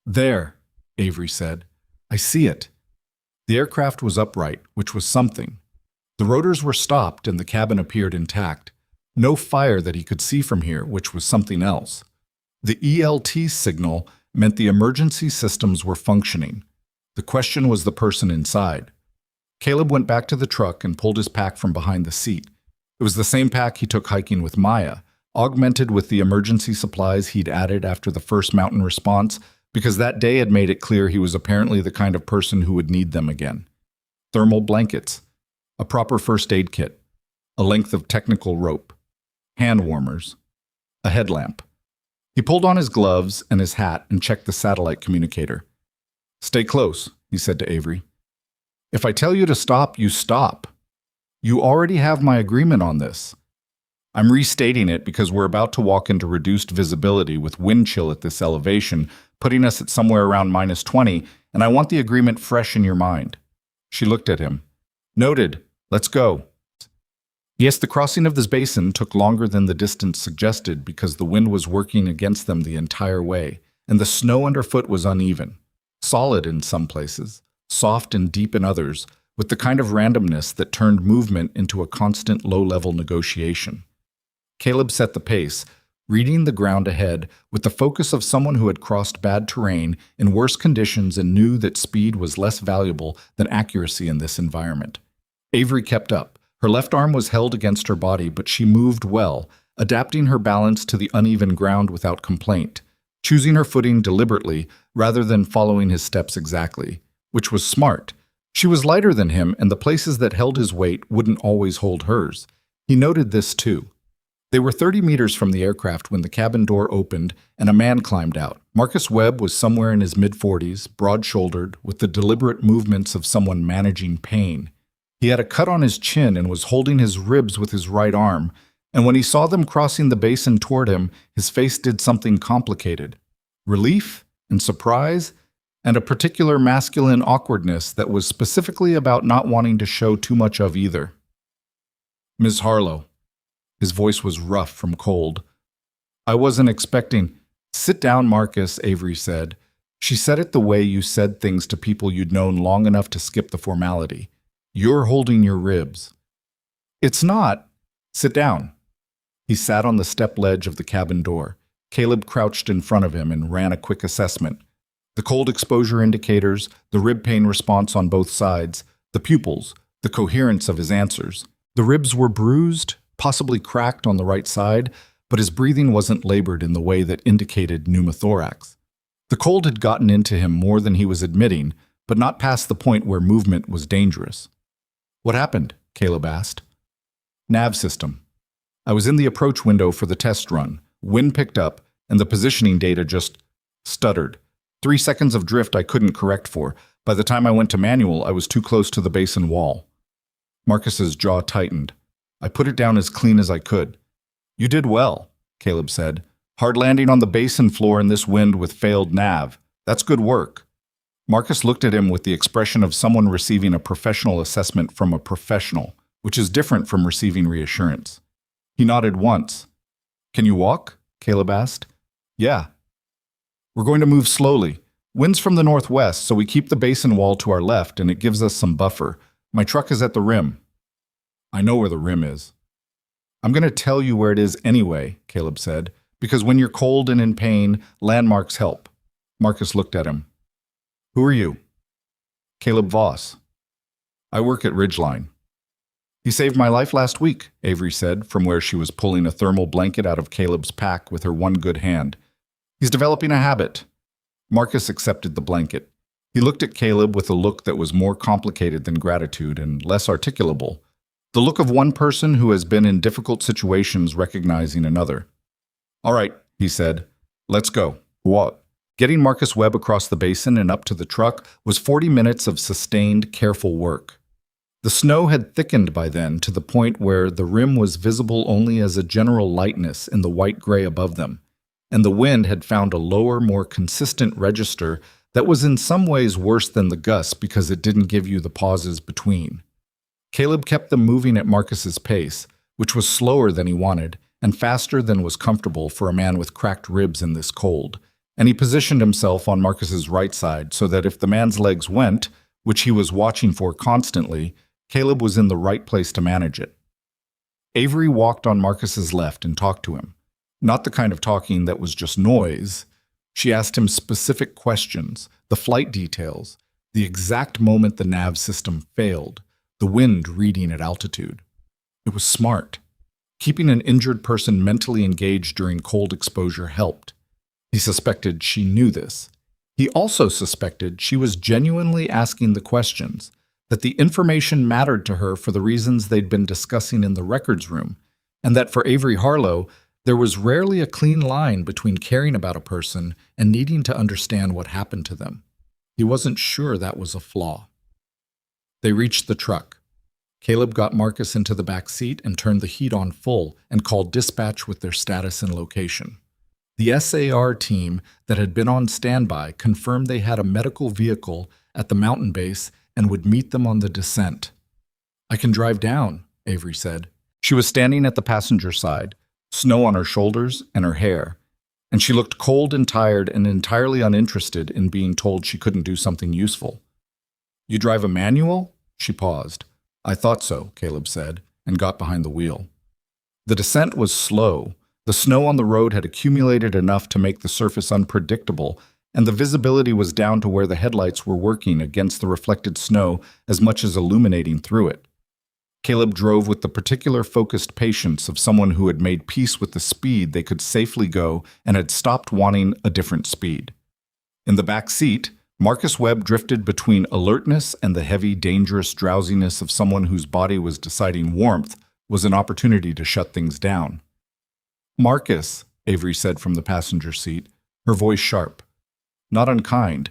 "There," Avery said. "I see it." The aircraft was upright, which was something. The rotors were stopped and the cabin appeared intact. No fire that he could see from here, which was something else. The ELT signal meant the emergency systems were functioning. The question was the person inside. Caleb went back to the truck and pulled his pack from behind the seat. It was the same pack he took hiking with Maya, augmented with the emergency supplies he'd added after the first mountain response, because that day had made it clear he was apparently the kind of person who would need them again. Thermal blankets, a proper first aid kit, a length of technical rope, hand warmers, a headlamp. He pulled on his gloves and his hat and checked the satellite communicator. "Stay close," he said to Avery. "If I tell you to stop, you stop. You already have my agreement on this. I'm restating it because we're about to walk into reduced visibility with wind chill at this elevation, putting us at somewhere around -20, and I want the agreement fresh in your mind." She looked at him. "Noted. Let's go." Yes, the crossing of this basin took longer than the distance suggested because the wind was working against them the entire way, and the snow underfoot was uneven, solid in some places, soft and deep in others, with the kind of randomness that turned movement into a constant low-level negotiation. Caleb set the pace, reading the ground ahead with the focus of someone who had crossed bad terrain in worse conditions and knew that speed was less valuable than accuracy in this environment. Avery kept up. Her left arm was held against her body, but she moved well, adapting her balance to the uneven ground without complaint, choosing her footing deliberately rather than following his steps exactly, which was smart. She was lighter than him, and the places that held his weight wouldn't always hold hers. He noted this too. They were 30 meters from the aircraft when the cabin door opened and a man climbed out. Marcus Webb was somewhere in his mid-40s, broad-shouldered, with the deliberate movements of someone managing pain. He had a cut on his chin and was holding his ribs with his right arm, and when he saw them crossing the basin toward him, his face did something complicated. Relief and surprise, and a particular masculine awkwardness that was specifically about not wanting to show too much of either. "Miss Harlow." His voice was rough from cold. "I wasn't expecting—" "Sit down, Marcus," Avery said. She said it the way you said things to people you'd known long enough to skip the formality. "You're holding your ribs." "It's not." "Sit down." He sat on the step ledge of the cabin door. Caleb crouched in front of him and ran a quick assessment. The cold exposure indicators, the rib pain response on both sides, the pupils, the coherence of his answers. The ribs were bruised, possibly cracked on the right side, but his breathing wasn't labored in the way that indicated pneumothorax. The cold had gotten into him more than he was admitting, but not past the point where movement was dangerous. "What happened?" Caleb asked. "Nav system. I was in the approach window for the test run. Wind picked up, and the positioning data just stuttered. 3 seconds of drift I couldn't correct for. By the time I went to manual, I was too close to the basin wall." Marcus's jaw tightened. "I put it down as clean as I could." "You did well," Caleb said. "Hard landing on the basin floor in this wind with failed nav. That's good work." Marcus looked at him with the expression of someone receiving a professional assessment from a professional, which is different from receiving reassurance. He nodded once. "Can you walk?" Caleb asked. "Yeah." "We're going to move slowly. Wind's from the northwest, so we keep the basin wall to our left, and it gives us some buffer. My truck is at the rim." "I know where the rim is." "I'm going to tell you where it is anyway," Caleb said, "because when you're cold and in pain, landmarks help." Marcus looked at him. "Who are you?" "Caleb Voss. I work at Ridgeline." "He saved my life last week," Avery said, from where she was pulling a thermal blanket out of Caleb's pack with her one good hand. "He's developing a habit." Marcus accepted the blanket. He looked at Caleb with a look that was more complicated than gratitude and less articulable. The look of one person who has been in difficult situations recognizing another. "All right," he said. "Let's go." "What?" Getting Marcus Webb across the basin and up to the truck was 40 minutes of sustained, careful work. The snow had thickened by then to the point where the rim was visible only as a general lightness in the white-gray above them, and the wind had found a lower, more consistent register that was in some ways worse than the gusts because it didn't give you the pauses between. Caleb kept them moving at Marcus's pace, which was slower than he wanted and faster than was comfortable for a man with cracked ribs in this cold, and he positioned himself on Marcus's right side so that if the man's legs went, which he was watching for constantly, Caleb was in the right place to manage it. Avery walked on Marcus's left and talked to him. Not the kind of talking that was just noise. She asked him specific questions, the flight details, the exact moment the nav system failed, the wind reading at altitude. It was smart. Keeping an injured person mentally engaged during cold exposure helped. He suspected she knew this. He also suspected she was genuinely asking the questions, that the information mattered to her for the reasons they'd been discussing in the records room, and that for Avery Harlow, there was rarely a clean line between caring about a person and needing to understand what happened to them. He wasn't sure that was a flaw. They reached the truck. Caleb got Marcus into the back seat and turned the heat on full and called dispatch with their status and location. The SAR team that had been on standby confirmed they had a medical vehicle at the mountain base and would meet them on the descent. "I can drive down," Avery said. She was standing at the passenger side, snow on her shoulders and her hair, and she looked cold and tired and entirely uninterested in being told she couldn't do something useful. "You drive a manual?" She paused. "I thought so," Caleb said, and got behind the wheel. The descent was slow. The snow on the road had accumulated enough to make the surface unpredictable, and the visibility was down to where the headlights were working against the reflected snow as much as illuminating through it. Caleb drove with the particular focused patience of someone who had made peace with the speed they could safely go and had stopped wanting a different speed. In the back seat, Marcus Webb drifted between alertness and the heavy, dangerous drowsiness of someone whose body was deciding warmth was an opportunity to shut things down. "Marcus," Avery said from the passenger seat, her voice sharp. Not unkind,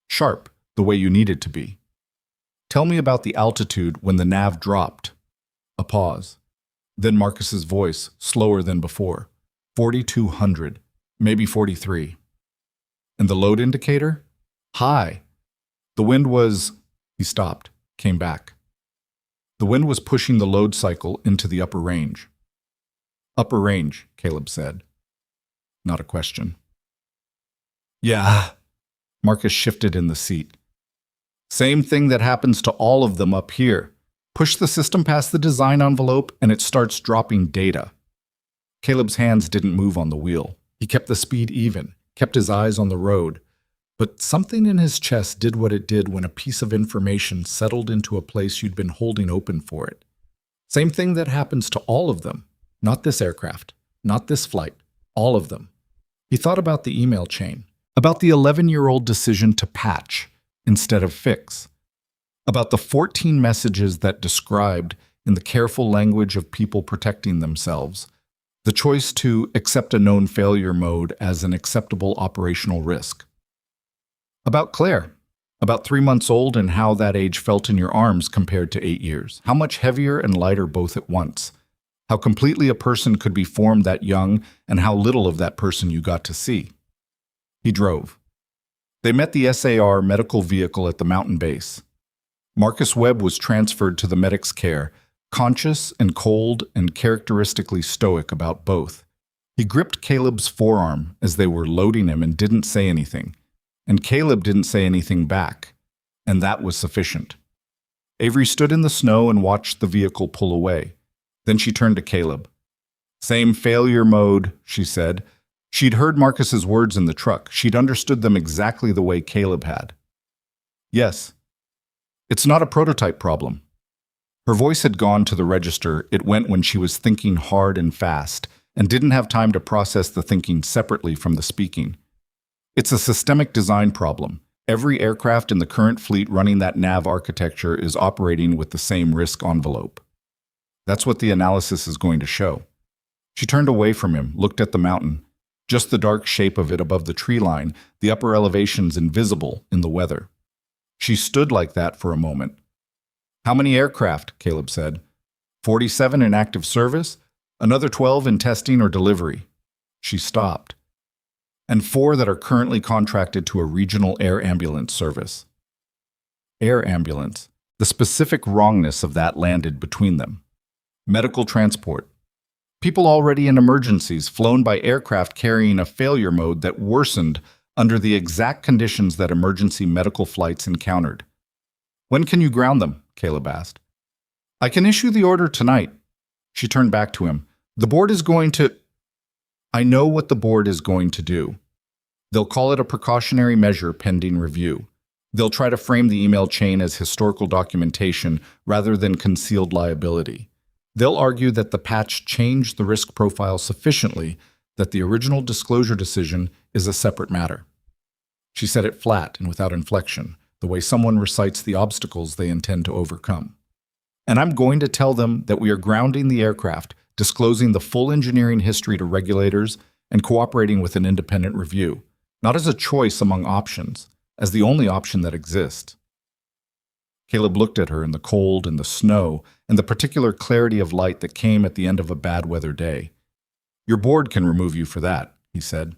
sharp, the way you needed to be. "Tell me about the altitude when the nav dropped." A pause. Then Marcus's voice, slower than before. 4,200, maybe 43. "And the load indicator?" "High. The wind was—" He stopped, came back. "The wind was pushing the load cycle into the upper range." "Upper range," Caleb said. Not a question. "Yeah." Marcus shifted in the seat. "Same thing that happens to all of them up here. Push the system past the design envelope and it starts dropping data." Caleb's hands didn't move on the wheel. He kept the speed even, kept his eyes on the road. But something in his chest did what it did when a piece of information settled into a place you'd been holding open for it. Same thing that happens to all of them. Not this aircraft, not this flight, all of them. He thought about the email chain, about the 11-year-old decision to patch instead of fix, about the 14 messages that described, in the careful language of people protecting themselves, the choice to accept a known failure mode as an acceptable operational risk. About Claire, about 3 months old and how that age felt in your arms compared to 8 years, how much heavier and lighter both at once, how completely a person could be formed that young and how little of that person you got to see. He drove. They met the SAR medical vehicle at the mountain base. Marcus Webb was transferred to the medic's care, conscious and cold and characteristically stoic about both. He gripped Caleb's forearm as they were loading him and didn't say anything. And Caleb didn't say anything back. And that was sufficient. Avery stood in the snow and watched the vehicle pull away. Then she turned to Caleb. "Same failure mode," she said. She'd heard Marcus's words in the truck. She'd understood them exactly the way Caleb had. "Yes. It's not a prototype problem." Her voice had gone to the register. It went when she was thinking hard and fast, and didn't have time to process the thinking separately from the speaking. "It's a systemic design problem. Every aircraft in the current fleet running that nav architecture is operating with the same risk envelope. That's what the analysis is going to show." She turned away from him, looked at the mountain. Just the dark shape of it above the tree line, the upper elevations invisible in the weather. She stood like that for a moment. "How many aircraft?" Caleb said. 47 in active service, another 12 in testing or delivery." She stopped. "And 4 that are currently contracted to a regional air ambulance service." Air ambulance. The specific wrongness of that landed between them. Medical transport. People already in emergencies, flown by aircraft carrying a failure mode that worsened under the exact conditions that emergency medical flights encountered. When can you ground them? Caleb asked. I can issue the order tonight. She turned back to him. The board is going to... I know what the board is going to do. They'll call it a precautionary measure pending review. They'll try to frame the email chain as historical documentation rather than concealed liability. They'll argue that the patch changed the risk profile sufficiently that the original disclosure decision is a separate matter. She said it flat and without inflection, the way someone recites the obstacles they intend to overcome. And I'm going to tell them that we are grounding the aircraft, disclosing the full engineering history to regulators, and cooperating with an independent review, not as a choice among options, as the only option that exists. Caleb looked at her in the cold and the snow and the particular clarity of light that came at the end of a bad weather day. Your board can remove you for that, he said.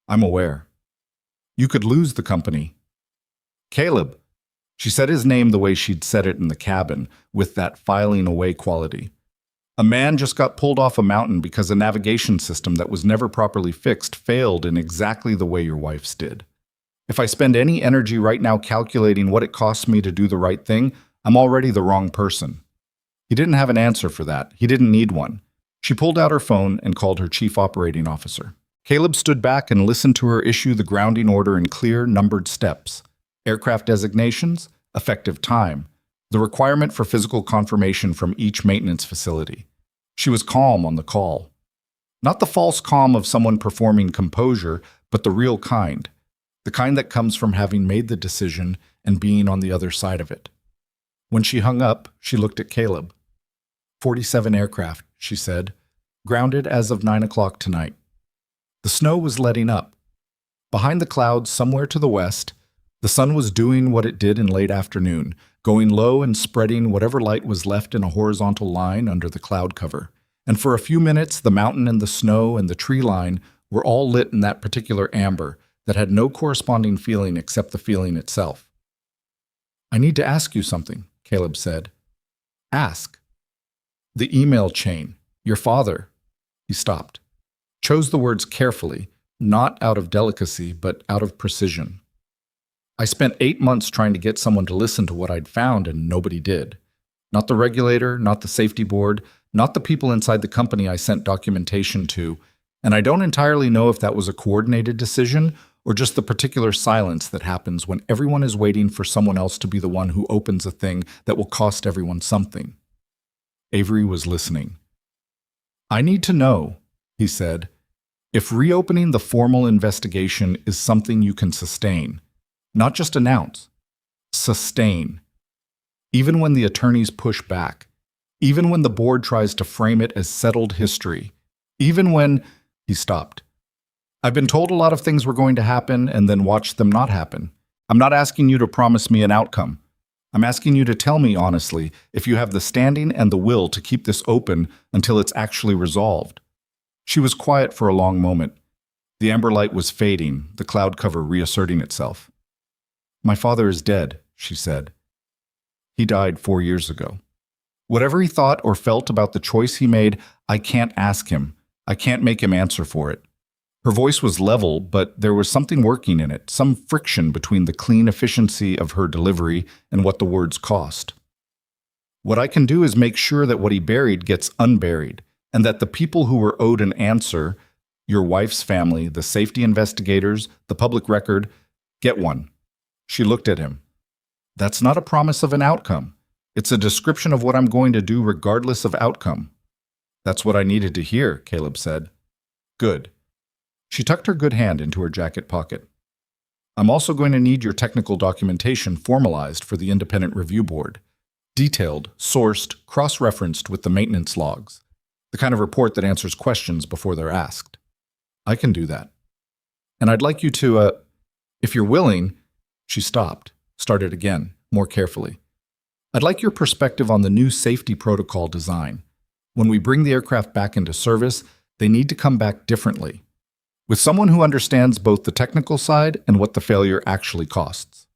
I'm aware. You could lose the company. Caleb. She said his name the way she'd said it in the cabin, with that filing away quality. A man just got pulled off a mountain because a navigation system that was never properly fixed failed in exactly the way your wife's did. If I spend any energy right now calculating what it costs me to do the right thing, I'm already the wrong person. He didn't have an answer for that. He didn't need one. She pulled out her phone and called her chief operating officer. Caleb stood back and listened to her issue the grounding order in clear, numbered steps. Aircraft designations, effective time, the requirement for physical confirmation from each maintenance facility. She was calm on the call. Not the false calm of someone performing composure, but the real kind. The kind that comes from having made the decision and being on the other side of it. When she hung up, she looked at Caleb. 47 aircraft, she said, grounded as of 9 o'clock tonight. The snow was letting up. Behind the clouds, somewhere to the west, the sun was doing what it did in late afternoon, going low and spreading whatever light was left in a horizontal line under the cloud cover. And for a few minutes, the mountain and the snow and the tree line were all lit in that particular amber that had no corresponding feeling except the feeling itself. I need to ask you something, Caleb said. Ask. The email chain. Your father. He stopped. Chose the words carefully, not out of delicacy, but out of precision. I spent 8 months trying to get someone to listen to what I'd found, and nobody did. Not the regulator, not the safety board, not the people inside the company I sent documentation to, and I don't entirely know if that was a coordinated decision or just the particular silence that happens when everyone is waiting for someone else to be the one who opens a thing that will cost everyone something. Avery was listening. I need to know, he said, if reopening the formal investigation is something you can sustain. Not just announce. Sustain. Even when the attorneys push back. Even when the board tries to frame it as settled history. Even when... He stopped. I've been told a lot of things were going to happen and then watched them not happen. I'm not asking you to promise me an outcome. I'm asking you to tell me honestly if you have the standing and the will to keep this open until it's actually resolved. She was quiet for a long moment. The amber light was fading, the cloud cover reasserting itself. My father is dead, she said. He died 4 years ago. Whatever he thought or felt about the choice he made, I can't ask him. I can't make him answer for it. Her voice was level, but there was something working in it, some friction between the clean efficiency of her delivery and what the words cost. What I can do is make sure that what he buried gets unburied, and that the people who were owed an answer, your wife's family, the safety investigators, the public record, get one. She looked at him. That's not a promise of an outcome. It's a description of what I'm going to do regardless of outcome. That's what I needed to hear, Caleb said. Good. She tucked her good hand into her jacket pocket. I'm also going to need your technical documentation formalized for the independent review board. Detailed, sourced, cross-referenced with the maintenance logs. The kind of report that answers questions before they're asked. I can do that. And I'd like you to, if you're willing... She stopped, started again, more carefully. I'd like your perspective on the new safety protocol design. When we bring the aircraft back into service, they need to come back differently, with someone who understands both the technical side and what the failure actually costs.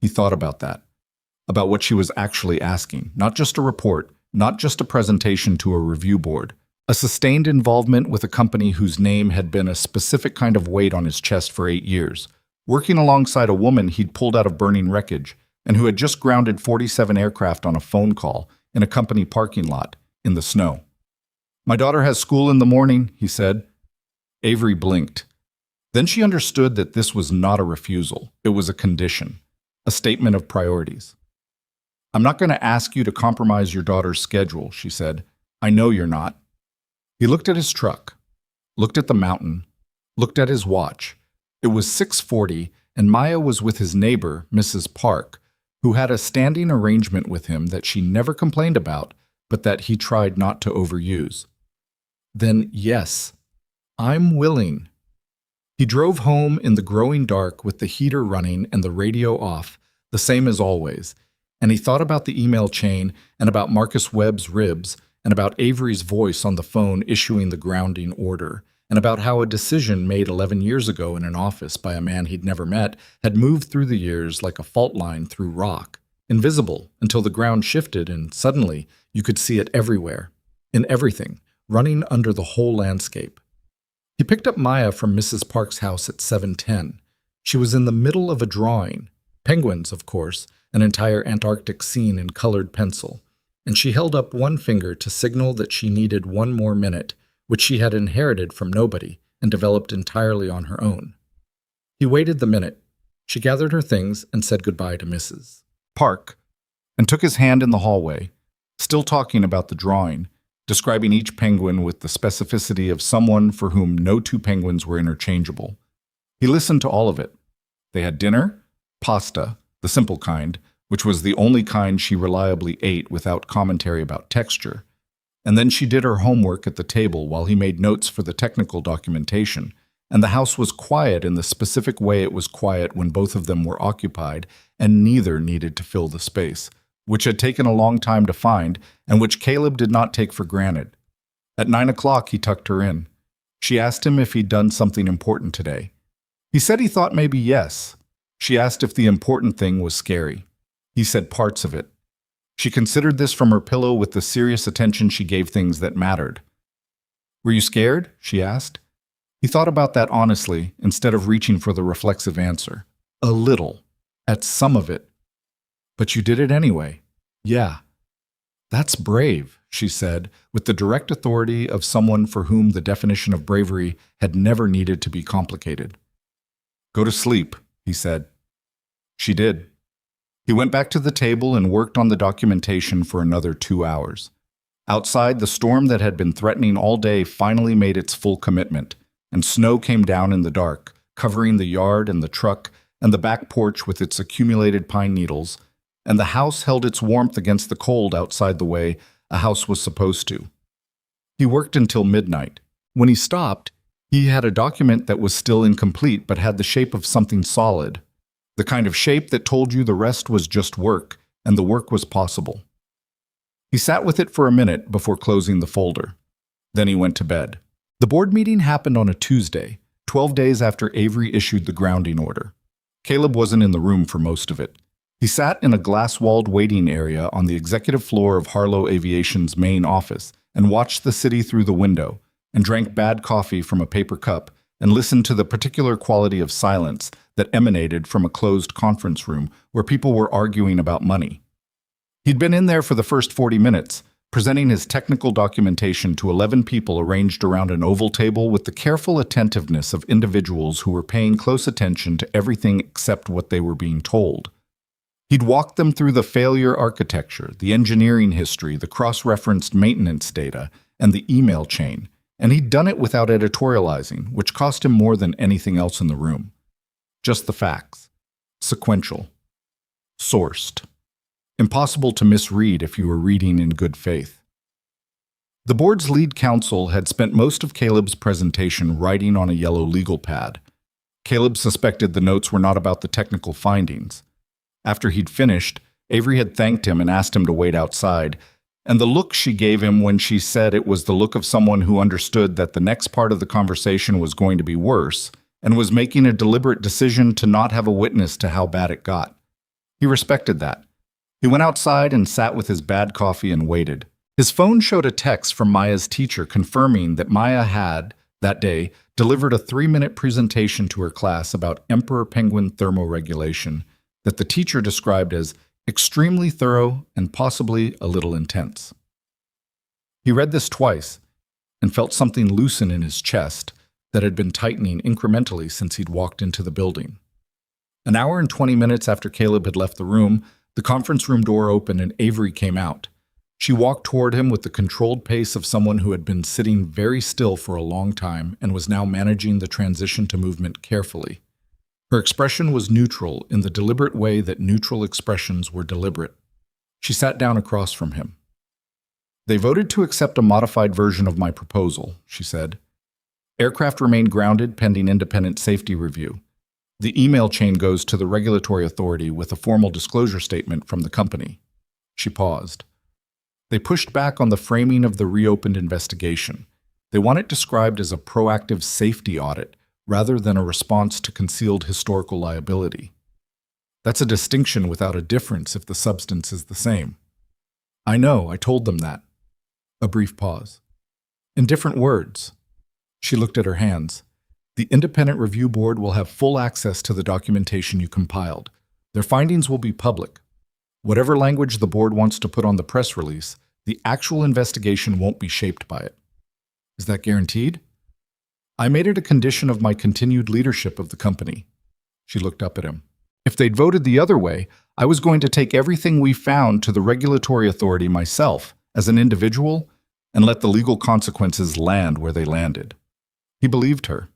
He thought about that, about what she was actually asking, not just a report, not just a presentation to a review board, A sustained involvement with a company whose name had been a specific kind of weight on his chest for 8 years, working alongside a woman he'd pulled out of burning wreckage, and who had just grounded 47 aircraft on a phone call in a company parking lot in the snow. "My daughter has school in the morning," he said. Avery blinked. Then she understood that this was not a refusal. It was a condition, a statement of priorities. "I'm not going to ask you to compromise your daughter's schedule," she said. "I know you're not." He looked at his truck, looked at the mountain, looked at his watch. It was 6:40, and Maya was with his neighbor, Mrs. Park, who had a standing arrangement with him that she never complained about, but that he tried not to overuse. "Then yes, I'm willing." He drove home in the growing dark with the heater running and the radio off, the same as always, and he thought about the email chain and about Marcus Webb's ribs and about Avery's voice on the phone issuing the grounding order, and about how a decision made 11 years ago in an office by a man he'd never met had moved through the years like a fault line through rock, invisible until the ground shifted and suddenly you could see it everywhere, in everything, running under the whole landscape. He picked up Maya from Mrs. Park's house at 7:10. She was in the middle of a drawing, penguins, of course, an entire Antarctic scene in colored pencil, and she held up one finger to signal that she needed one more minute, which she had inherited from nobody and developed entirely on her own. He waited the minute. She gathered her things and said goodbye to Mrs. Park, and took his hand in the hallway, still talking about the drawing, describing each penguin with the specificity of someone for whom no two penguins were interchangeable. He listened to all of it. They had dinner, pasta, the simple kind, which was the only kind she reliably ate without commentary about texture. And then she did her homework at the table while he made notes for the technical documentation, and the house was quiet in the specific way it was quiet when both of them were occupied, and neither needed to fill the space, which had taken a long time to find, and which Caleb did not take for granted. At 9 o'clock, he tucked her in. She asked him if he'd done something important today. He said he thought maybe yes. She asked if the important thing was scary. He said parts of it. She considered this from her pillow with the serious attention she gave things that mattered. "Were you scared?" she asked. He thought about that honestly, instead of reaching for the reflexive answer. A little. At some of it. "But you did it anyway." "Yeah." "That's brave," she said, with the direct authority of someone for whom the definition of bravery had never needed to be complicated. "Go to sleep," he said. She did. He went back to the table and worked on the documentation for another 2 hours. Outside, the storm that had been threatening all day finally made its full commitment, and snow came down in the dark, covering the yard and the truck and the back porch with its accumulated pine needles, and the house held its warmth against the cold outside the way a house was supposed to. He worked until midnight. When he stopped, he had a document that was still incomplete but had the shape of something solid, the kind of shape that told you the rest was just work, and the work was possible. He sat with it for a minute before closing the folder. Then he went to bed. The board meeting happened on a Tuesday, 12 days after Avery issued the grounding order. Caleb wasn't in the room for most of it. He sat in a glass-walled waiting area on the executive floor of Harlow Aviation's main office and watched the city through the window, and drank bad coffee from a paper cup and listened to the particular quality of silence that emanated from a closed conference room where people were arguing about money. He'd been in there for the first 40 minutes, presenting his technical documentation to 11 people arranged around an oval table with the careful attentiveness of individuals who were paying close attention to everything except what they were being told. He'd walked them through the failure architecture, the engineering history, the cross-referenced maintenance data, and the email chain, and he'd done it without editorializing, which cost him more than anything else in the room. Just the facts. Sequential. Sourced. Impossible to misread if you were reading in good faith. The board's lead counsel had spent most of Caleb's presentation writing on a yellow legal pad. Caleb suspected the notes were not about the technical findings. After he'd finished, Avery had thanked him and asked him to wait outside, and the look she gave him when she said it was the look of someone who understood that the next part of the conversation was going to be worse and was making a deliberate decision to not have a witness to how bad it got. He respected that. He went outside and sat with his bad coffee and waited, His phone showed a text from Maya's teacher confirming that Maya had, that day, delivered a 3-minute presentation to her class about emperor penguin thermoregulation that the teacher described as extremely thorough and possibly a little intense. He read this twice and felt something loosen in his chest that had been tightening incrementally since he'd walked into the building. An hour and 20 minutes after Caleb had left the room, the conference room door opened and Avery came out. She walked toward him with the controlled pace of someone who had been sitting very still for a long time and was now managing the transition to movement carefully. Her expression was neutral in the deliberate way that neutral expressions were deliberate. She sat down across from him. "They voted to accept a modified version of my proposal," she said. "Aircraft remain grounded pending independent safety review. The email chain goes to the regulatory authority with a formal disclosure statement from the company." She paused. They pushed back on the framing of the reopened investigation. They want it described as a proactive safety audit rather than a response to concealed historical liability. That's a distinction without a difference if the substance is the same. "I know, I told them that." A brief pause. "In different words." She looked at her hands. "The independent review board will have full access to the documentation you compiled. Their findings will be public. Whatever language the board wants to put on the press release, the actual investigation won't be shaped by it." "Is that guaranteed?" "I made it a condition of my continued leadership of the company." She looked up at him. "If they'd voted the other way, I was going to take everything we found to the regulatory authority myself, as an individual, and let the legal consequences land where they landed." He believed her.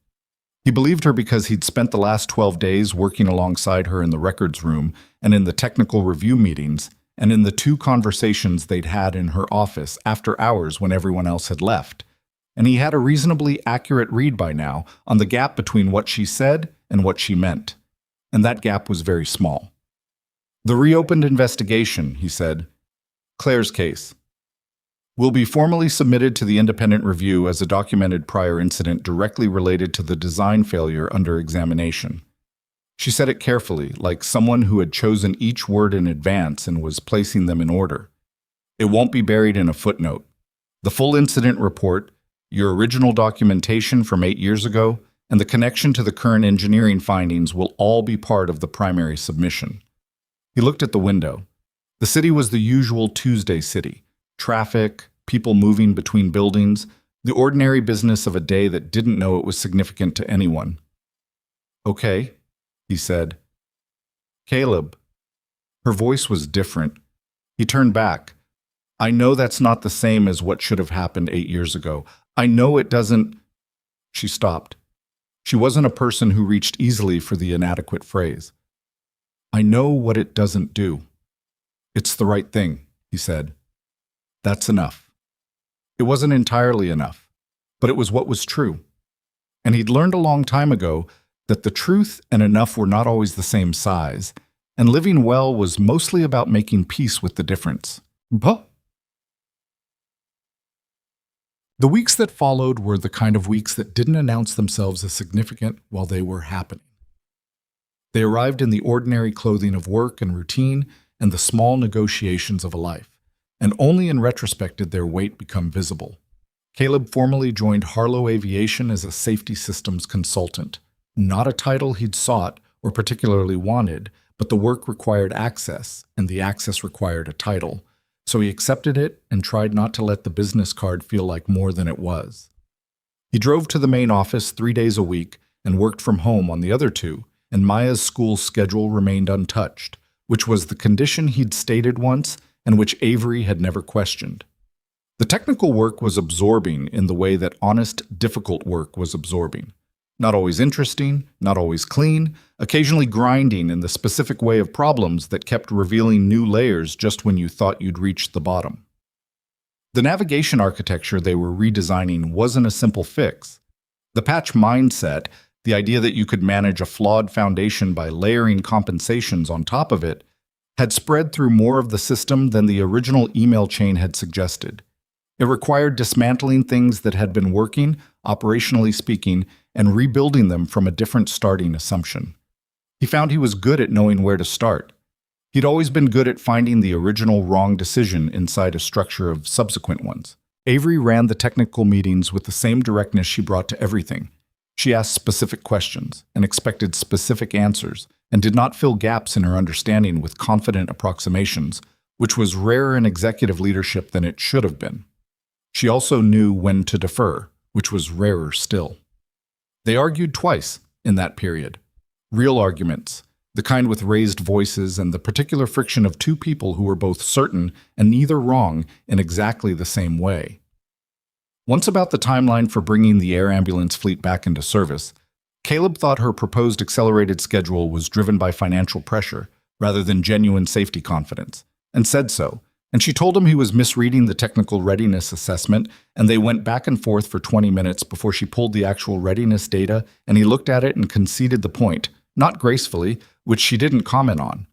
He believed her because he'd spent the last 12 days working alongside her in the records room and in the technical review meetings and in the 2 conversations they'd had in her office after hours when everyone else had left. And he had a reasonably accurate read by now on the gap between what she said and what she meant. And that gap was very small. "The reopened investigation," he said, "Claire's case, will be formally submitted to the independent review as a documented prior incident directly related to the design failure under examination." She said it carefully, like someone who had chosen each word in advance and was placing them in order. "It won't be buried in a footnote. The full incident report, your original documentation from 8 years ago, and the connection to the current engineering findings will all be part of the primary submission." He looked at the window. The city was the usual Tuesday city. Traffic, people moving between buildings, the ordinary business of a day that didn't know it was significant to anyone. "Okay," he said. "Caleb." Her voice was different. He turned back. "I know that's not the same as what should have happened 8 years ago. I know it doesn't—" She stopped. She wasn't a person who reached easily for the inadequate phrase. "I know what it doesn't do." "It's the right thing," he said. "That's enough." It wasn't entirely enough, but it was what was true. And he'd learned a long time ago that the truth and enough were not always the same size, and living well was mostly about making peace with the difference. The weeks that followed were the kind of weeks that didn't announce themselves as significant while they were happening. They arrived in the ordinary clothing of work and routine and the small negotiations of a life. And only in retrospect did their weight become visible. Caleb formally joined Harlow Aviation as a safety systems consultant. Not a title he'd sought or particularly wanted, but the work required access, and the access required a title. So he accepted it and tried not to let the business card feel like more than it was. He drove to the main office 3 days a week and worked from home on the other 2, and Maya's school schedule remained untouched, which was the condition he'd stated once and which Avery had never questioned. The technical work was absorbing in the way that honest, difficult work was absorbing. Not always interesting, not always clean, occasionally grinding in the specific way of problems that kept revealing new layers just when you thought you'd reached the bottom. The navigation architecture they were redesigning wasn't a simple fix. The patch mindset, the idea that you could manage a flawed foundation by layering compensations on top of it, had spread through more of the system than the original email chain had suggested. It required dismantling things that had been working, operationally speaking, and rebuilding them from a different starting assumption. He found he was good at knowing where to start. He'd always been good at finding the original wrong decision inside a structure of subsequent ones. Avery ran the technical meetings with the same directness she brought to everything. She asked specific questions and expected specific answers, and did not fill gaps in her understanding with confident approximations, which was rarer in executive leadership than it should have been. She also knew when to defer, which was rarer still. They argued twice in that period. Real arguments, the kind with raised voices and the particular friction of two people who were both certain and neither wrong in exactly the same way. Once about the timeline for bringing the air ambulance fleet back into service, Caleb thought her proposed accelerated schedule was driven by financial pressure rather than genuine safety confidence, and said so, and she told him he was misreading the technical readiness assessment, and they went back and forth for 20 minutes before she pulled the actual readiness data, and he looked at it and conceded the point, not gracefully, which she didn't comment on.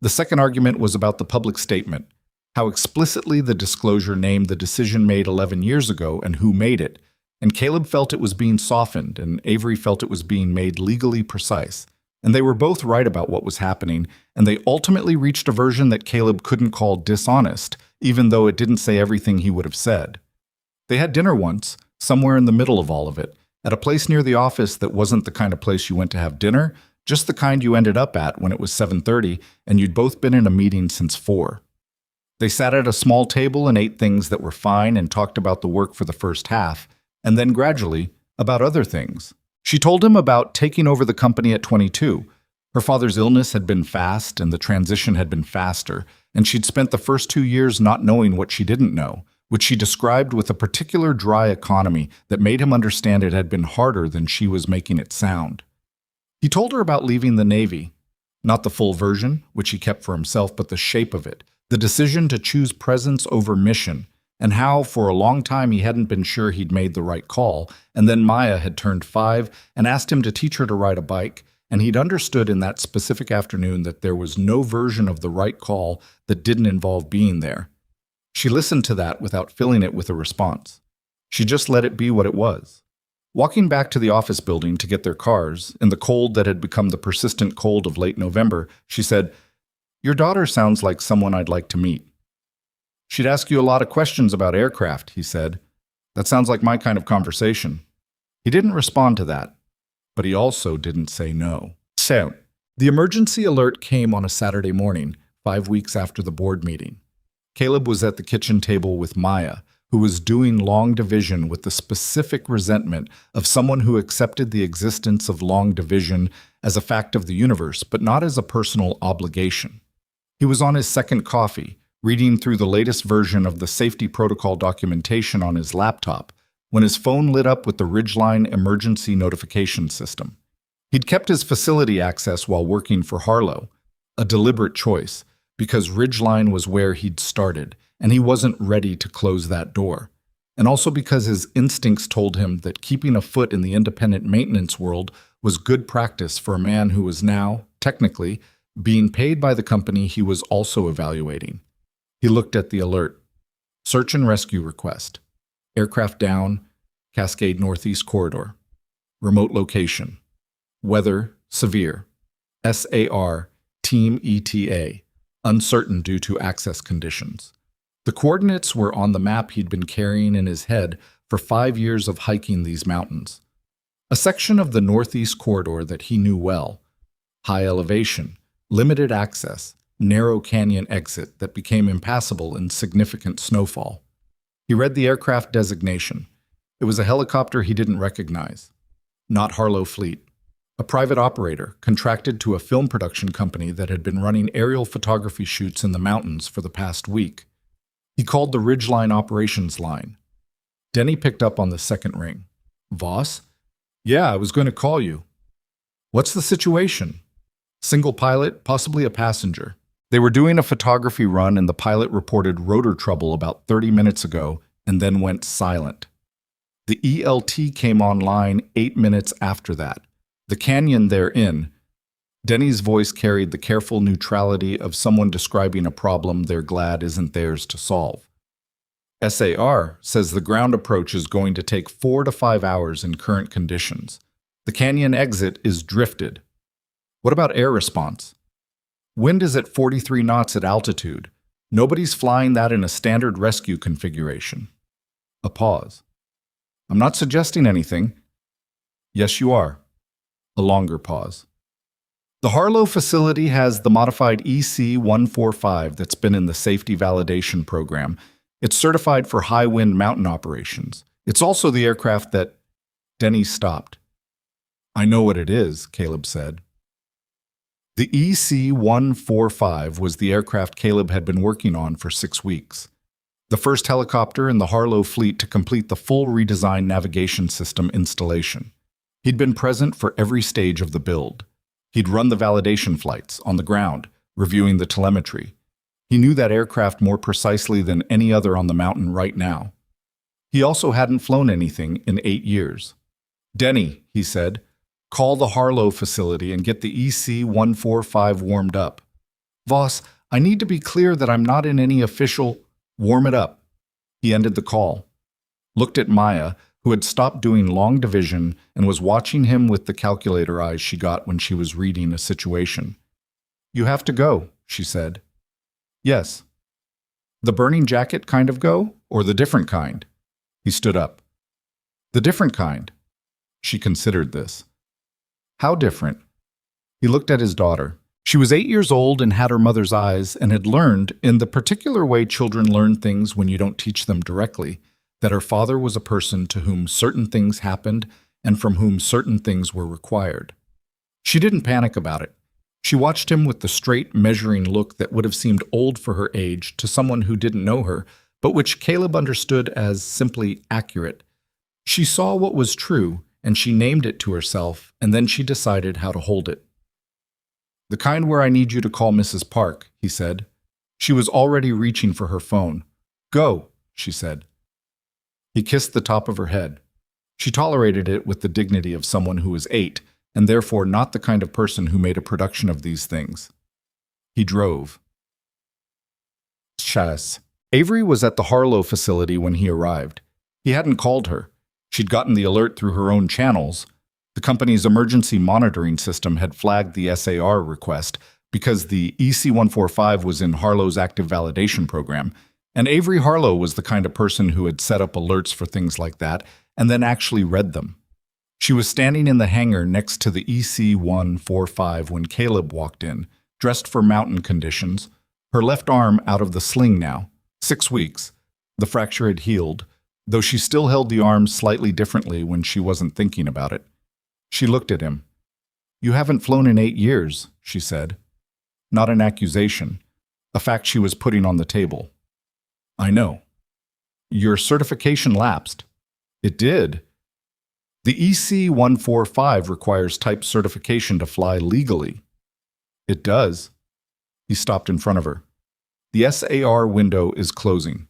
The second argument was about the public statement, how explicitly the disclosure named the decision made 11 years ago and who made it, and Caleb felt it was being softened, and Avery felt it was being made legally precise. And they were both right about what was happening, and they ultimately reached a version that Caleb couldn't call dishonest, even though it didn't say everything he would have said. They had dinner once, somewhere in the middle of all of it, at a place near the office that wasn't the kind of place you went to have dinner, just the kind you ended up at when it was 7:30 and you'd both been in a meeting since 4. They sat at a small table and ate things that were fine and talked about the work for the first half, and then gradually about other things. She told him about taking over the company at 22. Her father's illness had been fast and the transition had been faster, and she'd spent the first 2 years not knowing what she didn't know, which she described with a particular dry economy that made him understand it had been harder than she was making it sound. He told her about leaving the Navy, not the full version, which he kept for himself, but the shape of it, the decision to choose presence over mission, and how for a long time he hadn't been sure he'd made the right call, and then Maya had turned 5 and asked him to teach her to ride a bike, and he'd understood in that specific afternoon that there was no version of the right call that didn't involve being there. She listened to that without filling it with a response. She just let it be what it was. Walking back to the office building to get their cars, in the cold that had become the persistent cold of late November, she said, "Your daughter sounds like someone I'd like to meet." "She'd ask you a lot of questions about aircraft," he said. "That sounds like my kind of conversation." He didn't respond to that, but he also didn't say no. So, the emergency alert came on a Saturday morning, 5 weeks after the board meeting. Caleb was at the kitchen table with Maya, who was doing long division with the specific resentment of someone who accepted the existence of long division as a fact of the universe, but not as a personal obligation. He was on his second coffee, reading through the latest version of the safety protocol documentation on his laptop, when his phone lit up with the Ridgeline emergency notification system. He'd kept his facility access while working for Harlow, a deliberate choice, because Ridgeline was where he'd started, and he wasn't ready to close that door. And also because his instincts told him that keeping a foot in the independent maintenance world was good practice for a man who was now, technically, being paid by the company he was also evaluating. He looked at the alert. Search and rescue request. Aircraft down, Cascade Northeast Corridor. Remote location. Weather, severe. SAR, Team ETA. Uncertain due to access conditions. The coordinates were on the map he'd been carrying in his head for 5 years of hiking these mountains. A section of the Northeast Corridor that he knew well. High elevation, limited access, narrow canyon exit that became impassable in significant snowfall. He read the aircraft designation. It was a helicopter he didn't recognize. Not Harlow Fleet. A private operator contracted to a film production company that had been running aerial photography shoots in the mountains for the past week. He called the Ridgeline operations line. Denny picked up on the second ring. "Voss? Yeah, I was going to call you." "What's the situation?" "Single pilot, possibly a passenger. They were doing a photography run and the pilot reported rotor trouble about 30 minutes ago and then went silent. The ELT came online 8 minutes after that. The canyon they're in." Denny's voice carried the careful neutrality of someone describing a problem they're glad isn't theirs to solve. "SAR says the ground approach is going to take 4 to 5 hours in current conditions. The canyon exit is drifted." "What about air response?" Wind is at 43 knots at altitude. Nobody's flying that in a standard rescue configuration. A pause. I'm not suggesting anything. Yes, you are. A longer pause. The Harlow facility has the modified EC-145 that's been in the safety validation program. It's certified for high-wind mountain operations. It's also the aircraft that... Denny stopped. I know what it is, Caleb said. The EC-145 was the aircraft Caleb had been working on for 6 weeks. The first helicopter in the Harlow fleet to complete the full redesigned navigation system installation. He'd been present for every stage of the build. He'd run the validation flights on the ground, reviewing the telemetry. He knew that aircraft more precisely than any other on the mountain right now. He also hadn't flown anything in 8 years. Denny, he said, call the Harlow facility and get the EC-145 warmed up. Voss, I need to be clear that I'm not in any official... Warm it up. He ended the call, looked at Maya, who had stopped doing long division and was watching him with the calculator eyes she got when she was reading a situation. You have to go, she said. Yes. The burning jacket kind of go, or the different kind? He stood up. The different kind. She considered this. How different? He looked at his daughter. She was 8 years old and had her mother's eyes and had learned, in the particular way children learn things when you don't teach them directly, that her father was a person to whom certain things happened and from whom certain things were required. She didn't panic about it. She watched him with the straight, measuring look that would have seemed old for her age to someone who didn't know her, but which Caleb understood as simply accurate. She saw what was true, and she named it to herself, and then she decided how to hold it. The kind where I need you to call Mrs. Park, he said. She was already reaching for her phone. Go, she said. He kissed the top of her head. She tolerated it with the dignity of someone who was 8, and therefore not the kind of person who made a production of these things. He drove. Chas. Avery was at the Harlow facility when he arrived. He hadn't called her. She'd gotten the alert through her own channels. The company's emergency monitoring system had flagged the SAR request because the EC-145 was in Harlow's active validation program, and Avery Harlow was the kind of person who had set up alerts for things like that and then actually read them. She was standing in the hangar next to the EC-145 when Caleb walked in, dressed for mountain conditions, her left arm out of the sling now. 6 weeks. The fracture had healed, though she still held the arm slightly differently when she wasn't thinking about it. She looked at him. You haven't flown in 8 years, she said. Not an accusation, a fact she was putting on the table. I know. Your certification lapsed. It did. The EC-145 requires type certification to fly legally. It does. He stopped in front of her. The SAR window is closing.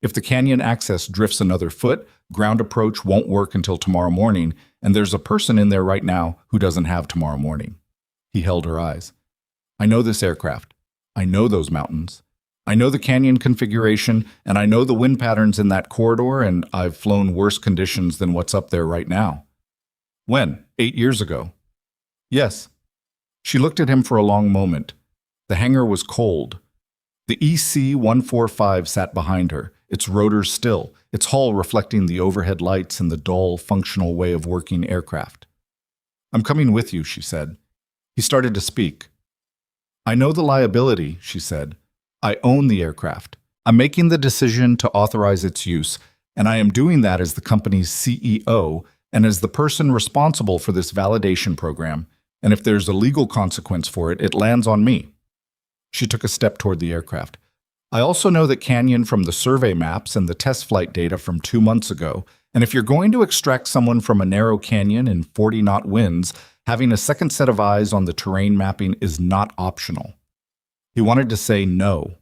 If the canyon access drifts another foot, ground approach won't work until tomorrow morning, and there's a person in there right now who doesn't have tomorrow morning. He held her eyes. I know this aircraft. I know those mountains. I know the canyon configuration, and I know the wind patterns in that corridor, and I've flown worse conditions than what's up there right now. When? 8 years ago. Yes. She looked at him for a long moment. The hangar was cold. The EC-145 sat behind her, its rotors still, its hull reflecting the overhead lights and the dull, functional way of working aircraft. I'm coming with you, she said. He started to speak. I know the liability, she said. I own the aircraft. I'm making the decision to authorize its use, and I am doing that as the company's CEO and as the person responsible for this validation program, and if there's a legal consequence for it, it lands on me. She took a step toward the aircraft. I also know that canyon from the survey maps and the test flight data from 2 months ago, and if you're going to extract someone from a narrow canyon in 40-knot winds, having a second set of eyes on the terrain mapping is not optional. He wanted to say no.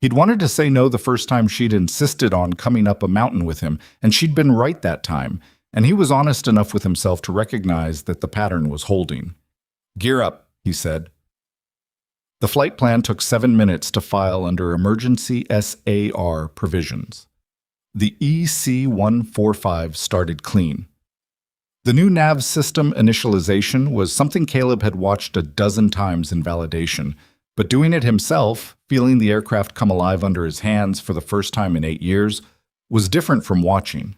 He'd wanted to say no the first time she'd insisted on coming up a mountain with him, and she'd been right that time, and he was honest enough with himself to recognize that the pattern was holding. Gear up, he said. The flight plan took 7 minutes to file under emergency SAR provisions. The EC-145 started clean. The new nav system initialization was something Caleb had watched a dozen times in validation, But doing it himself, feeling the aircraft come alive under his hands for the first time in 8 years, was different from watching.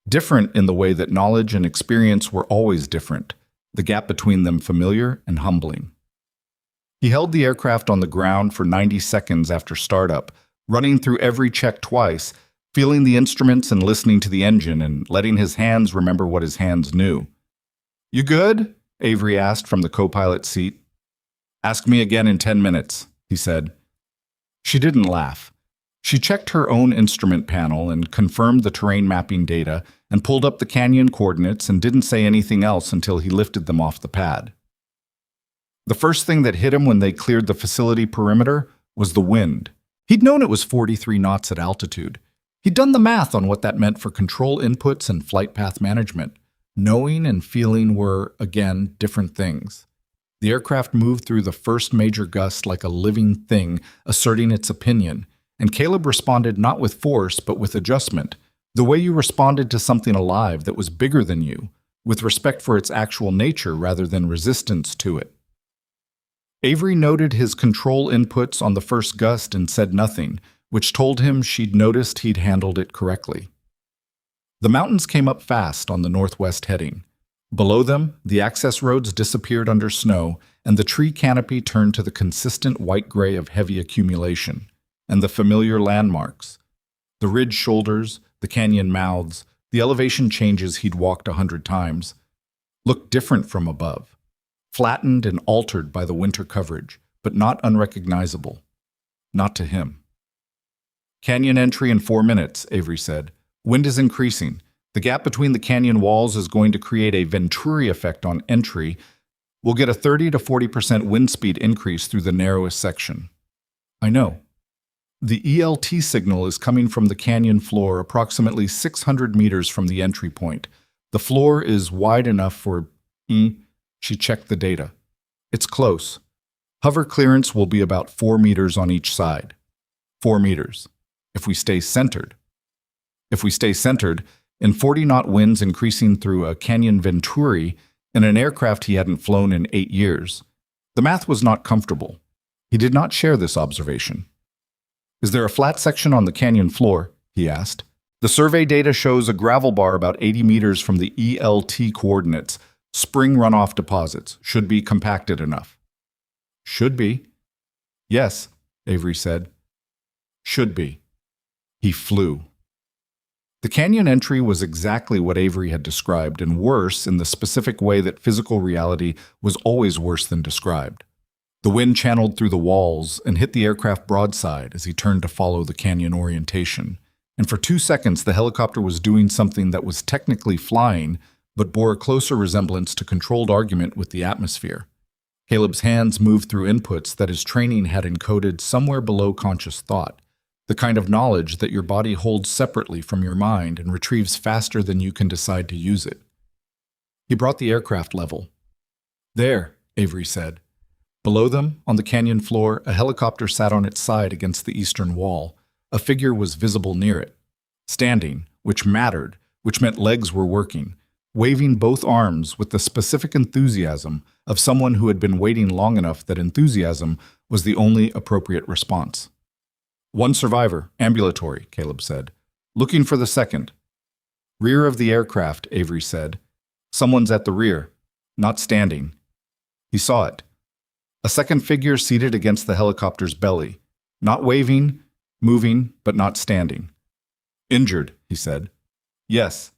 Different in the way that knowledge and experience were always different, the gap between them familiar and humbling. He held the aircraft on the ground for 90 seconds after startup, running through every check twice, feeling the instruments and listening to the engine and letting his hands remember what his hands knew. "You good?" Avery asked from the co-pilot seat. "Ask me again in 10 minutes, he said. She didn't laugh. She checked her own instrument panel and confirmed the terrain mapping data and pulled up the canyon coordinates and didn't say anything else until he lifted them off the pad. The first thing that hit him when they cleared the facility perimeter was the wind. He'd known it was 43 knots at altitude. He'd done the math on what that meant for control inputs and flight path management. Knowing and feeling were, again, different things. The aircraft moved through the first major gust like a living thing, asserting its opinion, and Caleb responded not with force but with adjustment, the way you responded to something alive that was bigger than you, with respect for its actual nature rather than resistance to it. Avery noted his control inputs on the first gust and said nothing, which told him she'd noticed he'd handled it correctly. The mountains came up fast on the northwest heading. Below them, the access roads disappeared under snow, and the tree canopy turned to the consistent white-gray of heavy accumulation, and the familiar landmarks. The ridge shoulders, the canyon mouths, the elevation changes he'd walked 100 times, looked different from above, flattened and altered by the winter coverage, but not unrecognizable. Not to him. "Canyon entry in 4 minutes, Avery said. Wind is increasing. The gap between the canyon walls is going to create a Venturi effect on entry. We'll get a 30 to 40% wind speed increase through the narrowest section." "I know." The ELT signal is coming from the canyon floor approximately 600 meters from the entry point. The floor is wide enough for She checked the data. "It's close. Hover clearance will be about 4 meters on each side. 4 meters. If we stay centered. In 40-knot winds increasing through a canyon Venturi in an aircraft he hadn't flown in 8 years. The math was not comfortable. He did not share this observation. "Is there a flat section on the canyon floor?" he asked. "The survey data shows a gravel bar about 80 meters from the ELT coordinates. Spring runoff deposits. Should be compacted enough." "Should be." "Yes," Avery said. "Should be." He flew. The canyon entry was exactly what Avery had described, and worse in the specific way that physical reality was always worse than described. The wind channeled through the walls and hit the aircraft broadside as he turned to follow the canyon orientation. And for 2 seconds, the helicopter was doing something that was technically flying, but bore a closer resemblance to controlled argument with the atmosphere. Caleb's hands moved through inputs that his training had encoded somewhere below conscious thought, the kind of knowledge that your body holds separately from your mind and retrieves faster than you can decide to use it. He brought the aircraft level. "There," Avery said. Below them, on the canyon floor, a helicopter sat on its side against the eastern wall. A figure was visible near it. Standing, which mattered, which meant legs were working, waving both arms with the specific enthusiasm of someone who had been waiting long enough that enthusiasm was the only appropriate response. "One survivor, ambulatory," Caleb said. "Looking for the second." "Rear of the aircraft," Avery said. "Someone's at the rear, not standing." He saw it. A second figure seated against the helicopter's belly, not waving, moving, but not standing. "Injured," he said. "Yes."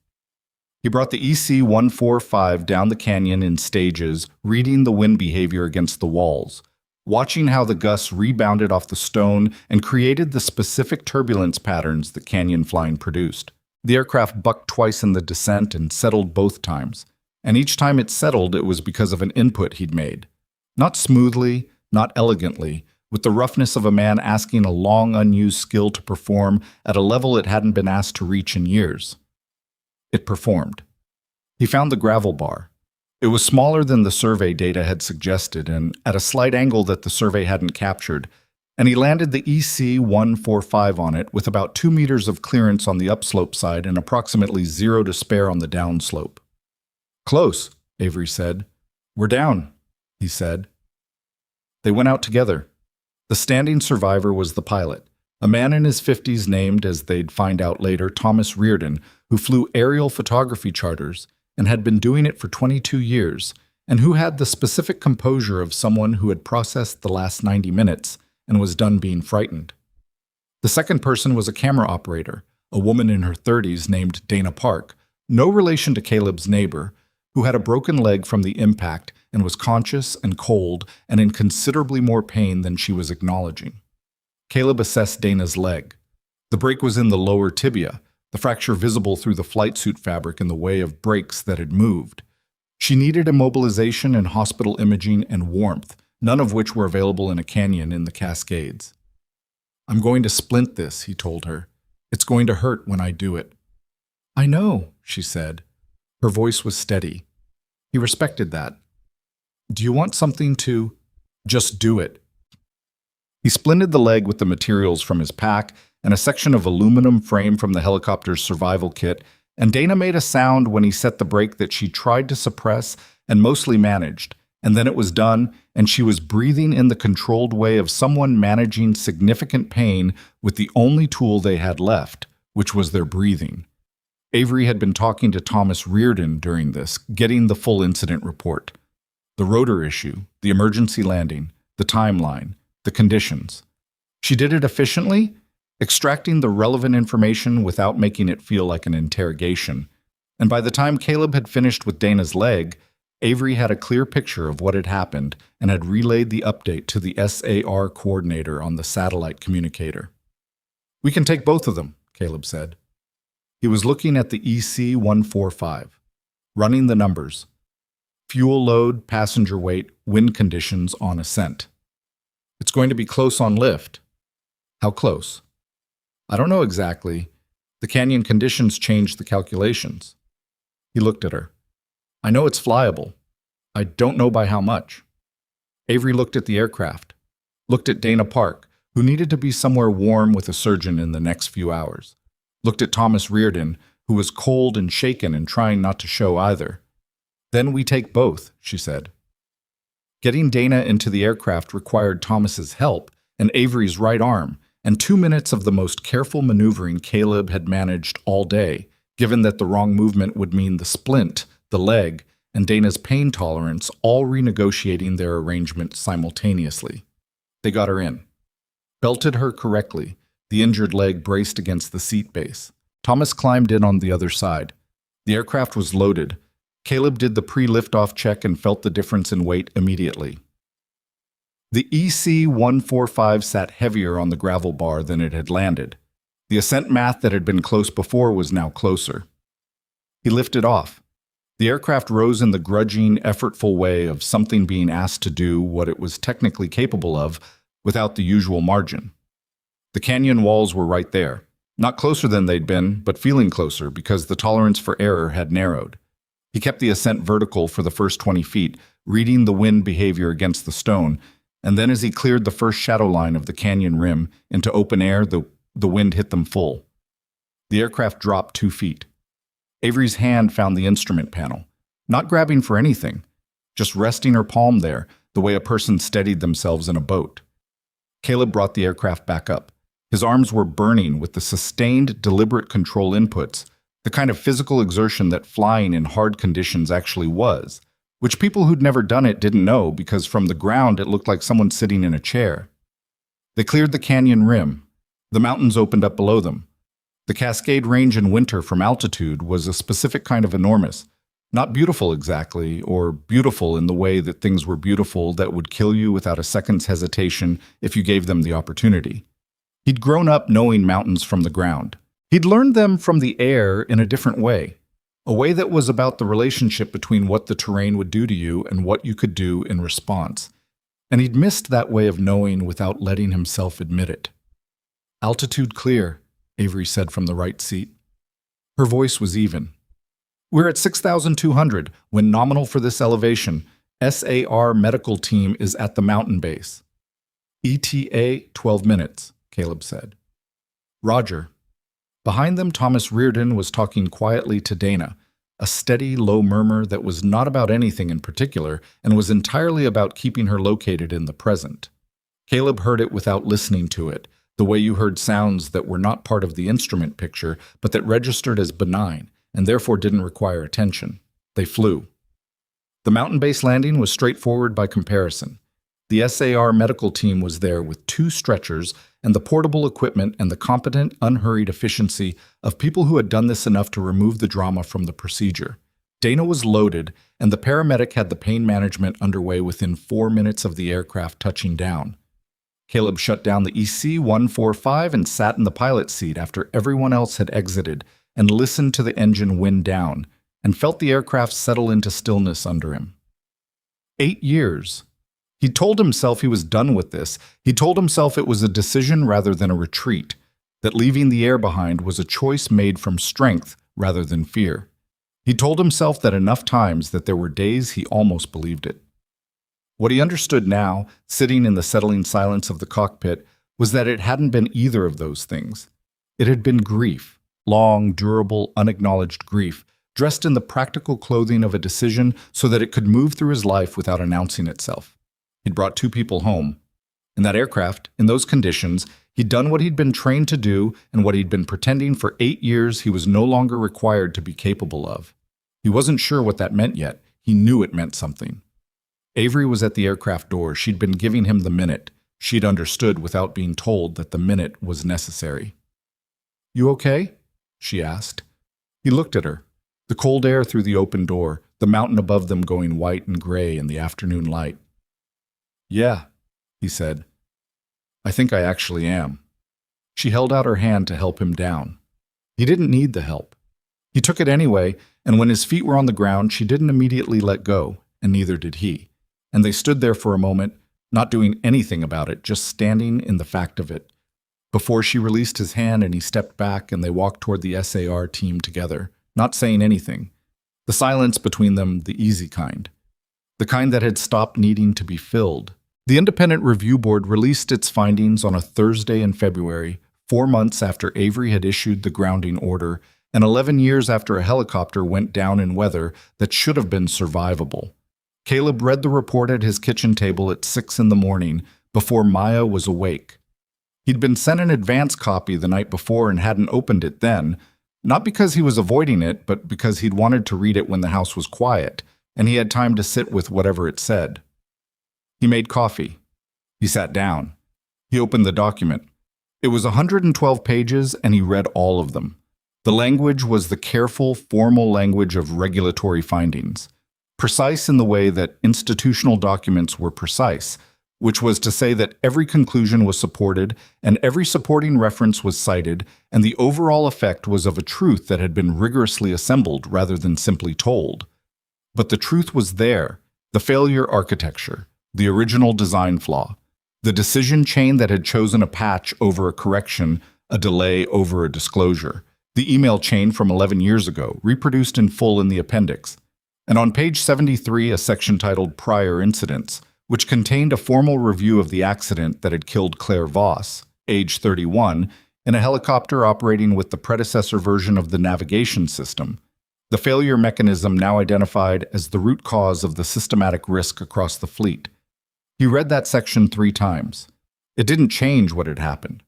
He brought the EC-145 down the canyon in stages, reading the wind behavior against the walls, watching how the gusts rebounded off the stone and created the specific turbulence patterns that canyon flying produced. The aircraft bucked twice in the descent and settled both times, and each time it settled it was because of an input he'd made. Not smoothly, not elegantly, with the roughness of a man asking a long unused skill to perform at a level it hadn't been asked to reach in years. It performed. He found the gravel bar. It was smaller than the survey data had suggested and at a slight angle that the survey hadn't captured, and he landed the EC-145 on it with about 2 meters of clearance on the upslope side and approximately 0 to spare on the downslope. "Close," Avery said. "We're down," he said. They went out together. The standing survivor was the pilot, a man in his 50s named, as they'd find out later, Thomas Reardon, who flew aerial photography charters and had been doing it for 22 years, and who had the specific composure of someone who had processed the last 90 minutes and was done being frightened. The second person was a camera operator, a woman in her 30s named Dana Park, no relation to Caleb's neighbor, who had a broken leg from the impact and was conscious and cold and in considerably more pain than she was acknowledging. Caleb assessed Dana's leg. The break was in the lower tibia, the fracture visible through the flight suit fabric in the way of breaks that had moved. She needed immobilization and hospital imaging and warmth, none of which were available in a canyon in the Cascades. "I'm going to splint this," he told her. "It's going to hurt when I do it." "I know," she said. Her voice was steady. He respected that. "Do you want something to—" "Just do it." He splinted the leg with the materials from his pack and a section of aluminum frame from the helicopter's survival kit, and Dana made a sound when he set the brake that she tried to suppress and mostly managed, and then it was done, and she was breathing in the controlled way of someone managing significant pain with the only tool they had left, which was their breathing. Avery had been talking to Thomas Reardon during this, getting the full incident report. The rotor issue, the emergency landing, the timeline, the conditions. She did it efficiently, extracting the relevant information without making it feel like an interrogation. And by the time Caleb had finished with Dana's leg, Avery had a clear picture of what had happened and had relayed the update to the SAR coordinator on the satellite communicator. "We can take both of them," Caleb said. He was looking at the EC-145, running the numbers. Fuel load, passenger weight, wind conditions on ascent. "It's going to be close on lift." "How close?" "I don't know exactly. The canyon conditions changed the calculations." He looked at her. "I know it's flyable. I don't know by how much." Avery looked at the aircraft, looked at Dana Park, who needed to be somewhere warm with a surgeon in the next few hours, looked at Thomas Reardon, who was cold and shaken and trying not to show either. "Then we take both," she said. Getting Dana into the aircraft required Thomas's help and Avery's right arm, and 2 minutes of the most careful maneuvering Caleb had managed all day, given that the wrong movement would mean the splint, the leg, and Dana's pain tolerance all renegotiating their arrangement simultaneously. They got her in. Belted her correctly, the injured leg braced against the seat base. Thomas climbed in on the other side. The aircraft was loaded. Caleb did the pre-liftoff check and felt the difference in weight immediately. The EC-145 sat heavier on the gravel bar than it had landed. The ascent math that had been close before was now closer. He lifted off. The aircraft rose in the grudging, effortful way of something being asked to do what it was technically capable of without the usual margin. The canyon walls were right there, not closer than they'd been, but feeling closer because the tolerance for error had narrowed. He kept the ascent vertical for the first 20 feet, reading the wind behavior against the stone, and then as he cleared the first shadow line of the canyon rim into open air, the wind hit them full. The aircraft dropped 2 feet. Avery's hand found the instrument panel, not grabbing for anything, just resting her palm there, the way a person steadied themselves in a boat. Caleb brought the aircraft back up. His arms were burning with the sustained, deliberate control inputs, the kind of physical exertion that flying in hard conditions actually was, which people who'd never done it didn't know because from the ground it looked like someone sitting in a chair. They cleared the canyon rim. The mountains opened up below them. The Cascade Range in winter from altitude was a specific kind of enormous, not beautiful exactly, or beautiful in the way that things were beautiful that would kill you without a second's hesitation if you gave them the opportunity. He'd grown up knowing mountains from the ground. He'd learned them from the air in a different way, a way that was about the relationship between what the terrain would do to you and what you could do in response. And he'd missed that way of knowing without letting himself admit it. "Altitude clear," Avery said from the right seat. Her voice was even. "We're at 6,200 when nominal for this elevation. SAR medical team is at the mountain base." "ETA 12 minutes, Caleb said. "Roger." Behind them, Thomas Reardon was talking quietly to Dana, a steady, low murmur that was not about anything in particular and was entirely about keeping her located in the present. Caleb heard it without listening to it, the way you heard sounds that were not part of the instrument picture, but that registered as benign, and therefore didn't require attention. They flew. The mountain-based landing was straightforward by comparison. The SAR medical team was there with 2 stretchers and the portable equipment and the competent, unhurried efficiency of people who had done this enough to remove the drama from the procedure. Dana was loaded, and the paramedic had the pain management underway within 4 minutes of the aircraft touching down. Caleb shut down the EC-145 and sat in the pilot's seat after everyone else had exited and listened to the engine wind down and felt the aircraft settle into stillness under him. 8 years. He told himself he was done with this. He told himself it was a decision rather than a retreat, that leaving the air behind was a choice made from strength rather than fear. He told himself that enough times that there were days he almost believed it. What he understood now, sitting in the settling silence of the cockpit, was that it hadn't been either of those things. It had been grief, long, durable, unacknowledged grief, dressed in the practical clothing of a decision so that it could move through his life without announcing itself. He'd brought 2 people home. In that aircraft, in those conditions, he'd done what he'd been trained to do and what he'd been pretending for 8 years he was no longer required to be capable of. He wasn't sure what that meant yet. He knew it meant something. Avery was at the aircraft door. She'd been giving him the minute. She'd understood without being told that the minute was necessary. "You okay?" she asked. He looked at her. The cold air through the open door, the mountain above them going white and gray in the afternoon light. "Yeah," he said. "I think I actually am." She held out her hand to help him down. He didn't need the help. He took it anyway, and when his feet were on the ground, she didn't immediately let go, and neither did he. And they stood there for a moment, not doing anything about it, just standing in the fact of it. Before she released his hand and he stepped back and they walked toward the SAR team together, not saying anything. The silence between them, the easy kind. The kind that had stopped needing to be filled. The Independent Review Board released its findings on a Thursday in February, 4 months after Avery had issued the grounding order, and 11 years after a helicopter went down in weather that should have been survivable. Caleb read the report at his kitchen table at 6 in the morning, before Maya was awake. He'd been sent an advance copy the night before and hadn't opened it then, not because he was avoiding it, but because he'd wanted to read it when the house was quiet, and he had time to sit with whatever it said. He made coffee. He sat down. He opened the document. It was 112 pages, and he read all of them. The language was the careful, formal language of regulatory findings, precise in the way that institutional documents were precise, which was to say that every conclusion was supported and every supporting reference was cited, and the overall effect was of a truth that had been rigorously assembled rather than simply told. But the truth was there, the failure architecture, the original design flaw, the decision chain that had chosen a patch over a correction, a delay over a disclosure, the email chain from 11 years ago, reproduced in full in the appendix, and on page 73 a section titled Prior Incidents, which contained a formal review of the accident that had killed Claire Voss, age 31, in a helicopter operating with the predecessor version of the navigation system, the failure mechanism now identified as the root cause of the systematic risk across the fleet. He read that section 3 times. It didn't change what had happened.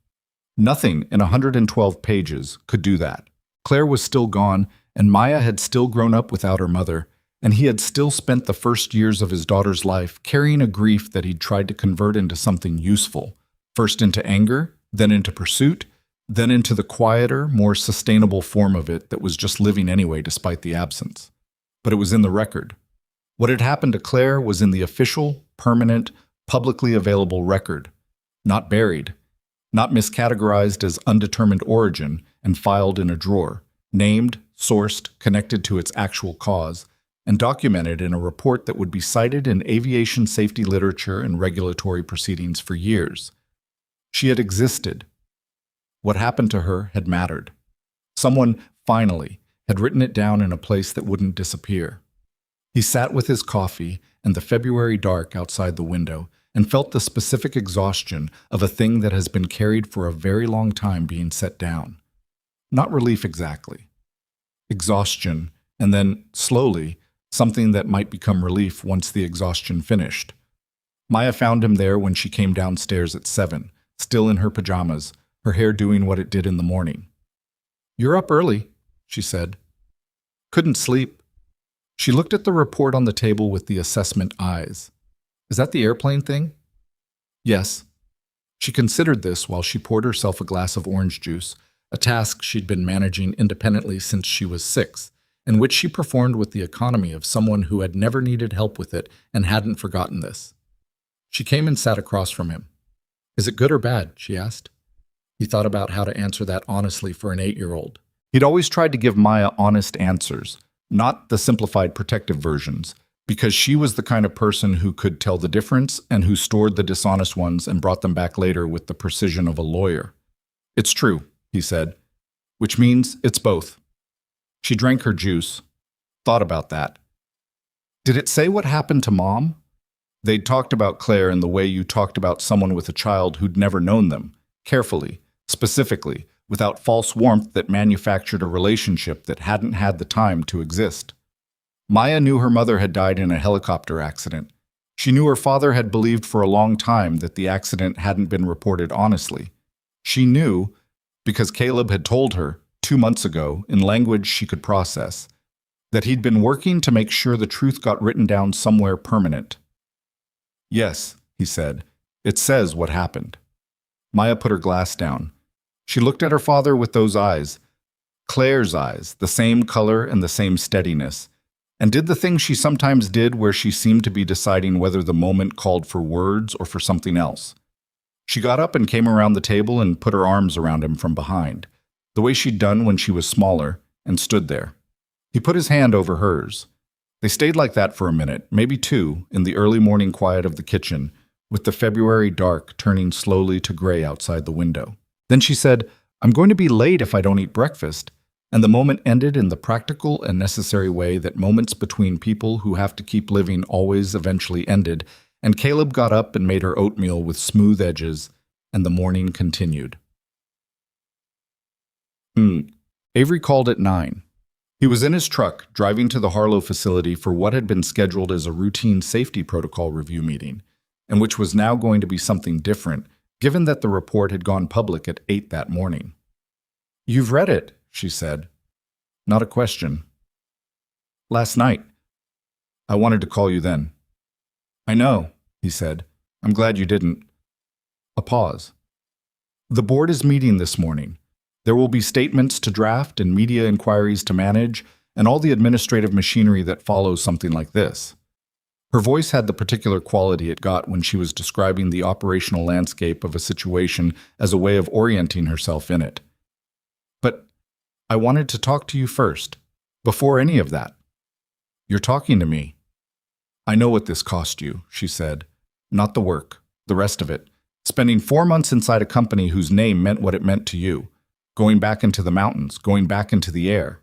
Nothing in 112 pages could do that. Claire was still gone, and Maya had still grown up without her mother, and he had still spent the first years of his daughter's life carrying a grief that he'd tried to convert into something useful, first into anger, then into pursuit, then into the quieter, more sustainable form of it that was just living anyway despite the absence. But it was in the record. What had happened to Claire was in the official, permanent, publicly available record, not buried, not miscategorized as undetermined origin and filed in a drawer, named, sourced, connected to its actual cause, and documented in a report that would be cited in aviation safety literature and regulatory proceedings for years. She had existed. What happened to her had mattered. Someone, finally, had written it down in a place that wouldn't disappear. He sat with his coffee and the February dark outside the window and felt the specific exhaustion of a thing that has been carried for a very long time being set down. Not relief exactly. Exhaustion, and then, slowly, something that might become relief once the exhaustion finished. Maya found him there when she came downstairs at 7, still in her pajamas, her hair doing what it did in the morning. "You're up early," she said. "Couldn't sleep." She looked at the report on the table with the assessment eyes. "Is that the airplane thing?" "Yes." She considered this while she poured herself a glass of orange juice, a task she'd been managing independently since she was 6, and which she performed with the economy of someone who had never needed help with it and hadn't forgotten this. She came and sat across from him. "Is it good or bad?" she asked. He thought about how to answer that honestly for an 8-year-old. He'd always tried to give Maya honest answers, not the simplified protective versions, because she was the kind of person who could tell the difference and who stored the dishonest ones and brought them back later with the precision of a lawyer. "It's true," he said, "which means it's both." She drank her juice, thought about that. "Did it say what happened to Mom?" They'd talked about Claire in the way you talked about someone with a child who'd never known them, carefully, specifically, without false warmth that manufactured a relationship that hadn't had the time to exist. Maya knew her mother had died in a helicopter accident. She knew her father had believed for a long time that the accident hadn't been reported honestly. She knew, because Caleb had told her, 2 months ago, in language she could process, that he'd been working to make sure the truth got written down somewhere permanent. "Yes," he said, "it says what happened." Maya put her glass down. She looked at her father with those eyes, Claire's eyes, the same color and the same steadiness, and did the thing she sometimes did where she seemed to be deciding whether the moment called for words or for something else. She got up and came around the table and put her arms around him from behind, the way she'd done when she was smaller, and stood there. He put his hand over hers. They stayed like that for a minute, maybe 2, in the early morning quiet of the kitchen, with the February dark turning slowly to gray outside the window. Then she said, "I'm going to be late if I don't eat breakfast," and the moment ended in the practical and necessary way that moments between people who have to keep living always eventually ended, and Caleb got up and made her oatmeal with smooth edges, and the morning continued. Avery called at 9. He was in his truck, driving to the Harlow facility for what had been scheduled as a routine safety protocol review meeting, and which was now going to be something different, given that the report had gone public at 8 that morning. "You've read it," she said. Not a question. "Last night. I wanted to call you then." "I know," he said. "I'm glad you didn't." A pause. "The board is meeting this morning. There will be statements to draft and media inquiries to manage, and all the administrative machinery that follows something like this." Her voice had the particular quality it got when she was describing the operational landscape of a situation as a way of orienting herself in it. "But I wanted to talk to you first, before any of that." "You're talking to me." "I know what this cost you," she said. "Not the work, the rest of it. Spending 4 months inside a company whose name meant what it meant to you. Going back into the mountains, going back into the air."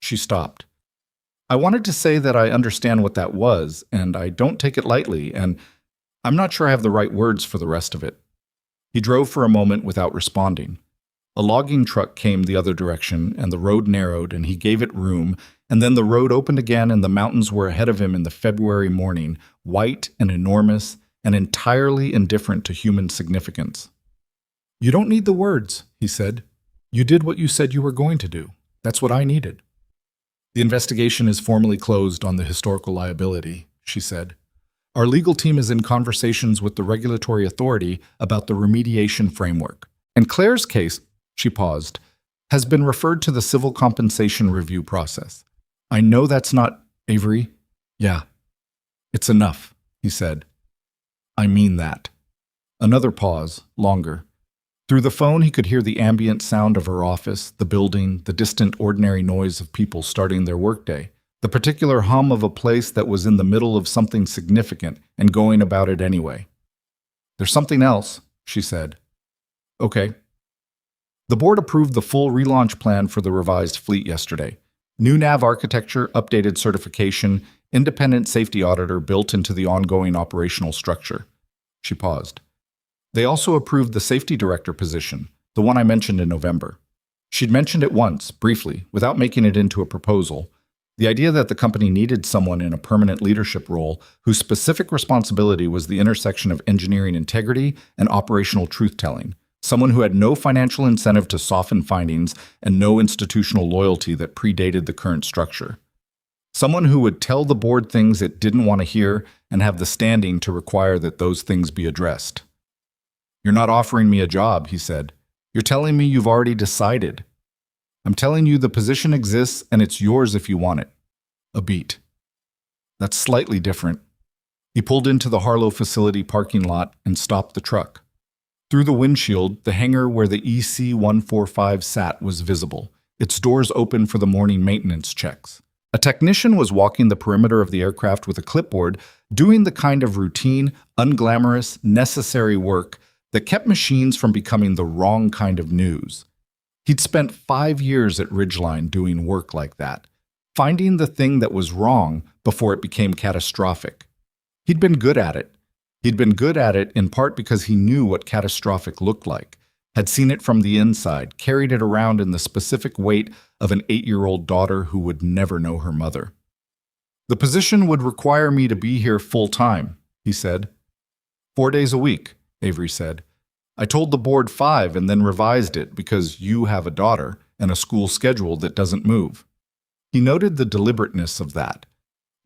She stopped. "I wanted to say that I understand what that was, and I don't take it lightly, and I'm not sure I have the right words for the rest of it." He drove for a moment without responding. A logging truck came the other direction, and the road narrowed, and he gave it room, and then the road opened again, and the mountains were ahead of him in the February morning, white and enormous, and entirely indifferent to human significance. "You don't need the words," he said. "You did what you said you were going to do. That's what I needed." "The investigation is formally closed on the historical liability," she said. "Our legal team is in conversations with the regulatory authority about the remediation framework. And Claire's case," she paused, "has been referred to the civil compensation review process. I know that's not Avery." "Yeah. It's enough," he said. "I mean that." Another pause, longer. Through the phone, he could hear the ambient sound of her office, the building, the distant ordinary noise of people starting their workday, the particular hum of a place that was in the middle of something significant and going about it anyway. "There's something else," she said. "Okay." The board approved the full relaunch plan for the revised fleet yesterday. New nav architecture, updated certification, independent safety auditor built into the ongoing operational structure. She paused. They also approved the safety director position, the one I mentioned in November. She'd mentioned it once, briefly, without making it into a proposal, The idea that the company needed someone in a permanent leadership role whose specific responsibility was the intersection of engineering integrity and operational truth-telling, someone who had no financial incentive to soften findings and no institutional loyalty that predated the current structure. Someone who would tell the board things it didn't want to hear and have the standing to require that those things be addressed. "You're not offering me a job," he said. "You're telling me you've already decided. I'm telling you the position exists and it's yours if you want it." A beat. That's slightly different. He pulled into the Harlow facility parking lot and stopped the truck. Through the windshield, the hangar where the EC-145 sat was visible, its doors open for the morning maintenance checks. A technician was walking the perimeter of the aircraft with a clipboard, doing the kind of routine, unglamorous, necessary work that kept machines from becoming the wrong kind of news. He'd spent 5 years at Ridgeline doing work like that, finding the thing that was wrong before it became catastrophic. He'd been good at it. He'd been good at it in part because he knew what catastrophic looked like, had seen it from the inside, carried it around in the specific weight of an 8-year-old daughter who would never know her mother. "The position would require me to be here full-time," he said. 4 days a week, Avery said. "I told the board 5 and then revised it because you have a daughter and a school schedule that doesn't move." He noted the deliberateness of that,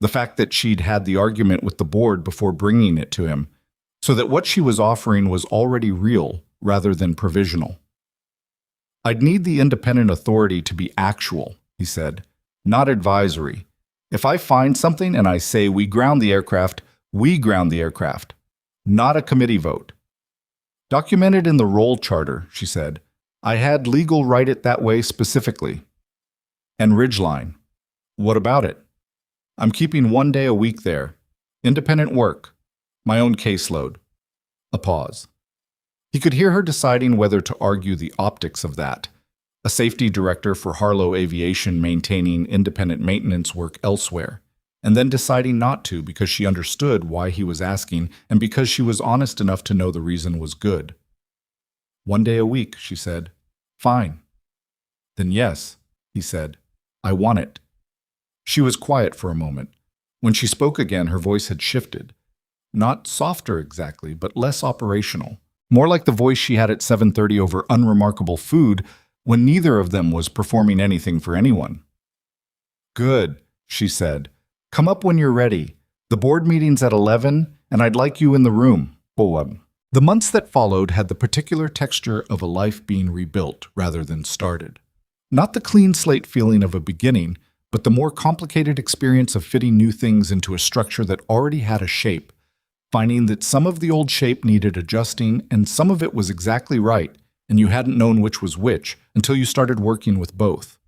the fact that she'd had the argument with the board before bringing it to him, so that what she was offering was already real rather than provisional. "I'd need the independent authority to be actual," he said, "not advisory. If I find something and I say we ground the aircraft, we ground the aircraft, not a committee vote." "Documented in the role charter," she said. "I had legal write it that way specifically." "And Ridgeline. What about it?" "I'm keeping 1 day a week there. Independent work. My own caseload." A pause. He could hear her deciding whether to argue the optics of that. A safety director for Harlow Aviation maintaining independent maintenance work elsewhere, and then deciding not to because she understood why he was asking and because she was honest enough to know the reason was good. 1 day a week, she said. "Fine." "Then yes," he said. "I want it." She was quiet for a moment. When she spoke again, her voice had shifted. Not softer exactly, but less operational. More like the voice she had at 7:30 over unremarkable food when neither of them was performing anything for anyone. "Good," she said. "Come up when you're ready. The board meeting's at 11, and I'd like you in the room." The months that followed had the particular texture of a life being rebuilt rather than started. Not the clean slate feeling of a beginning, but the more complicated experience of fitting new things into a structure that already had a shape, finding that some of the old shape needed adjusting and some of it was exactly right, and you hadn't known which was which until you started working with both.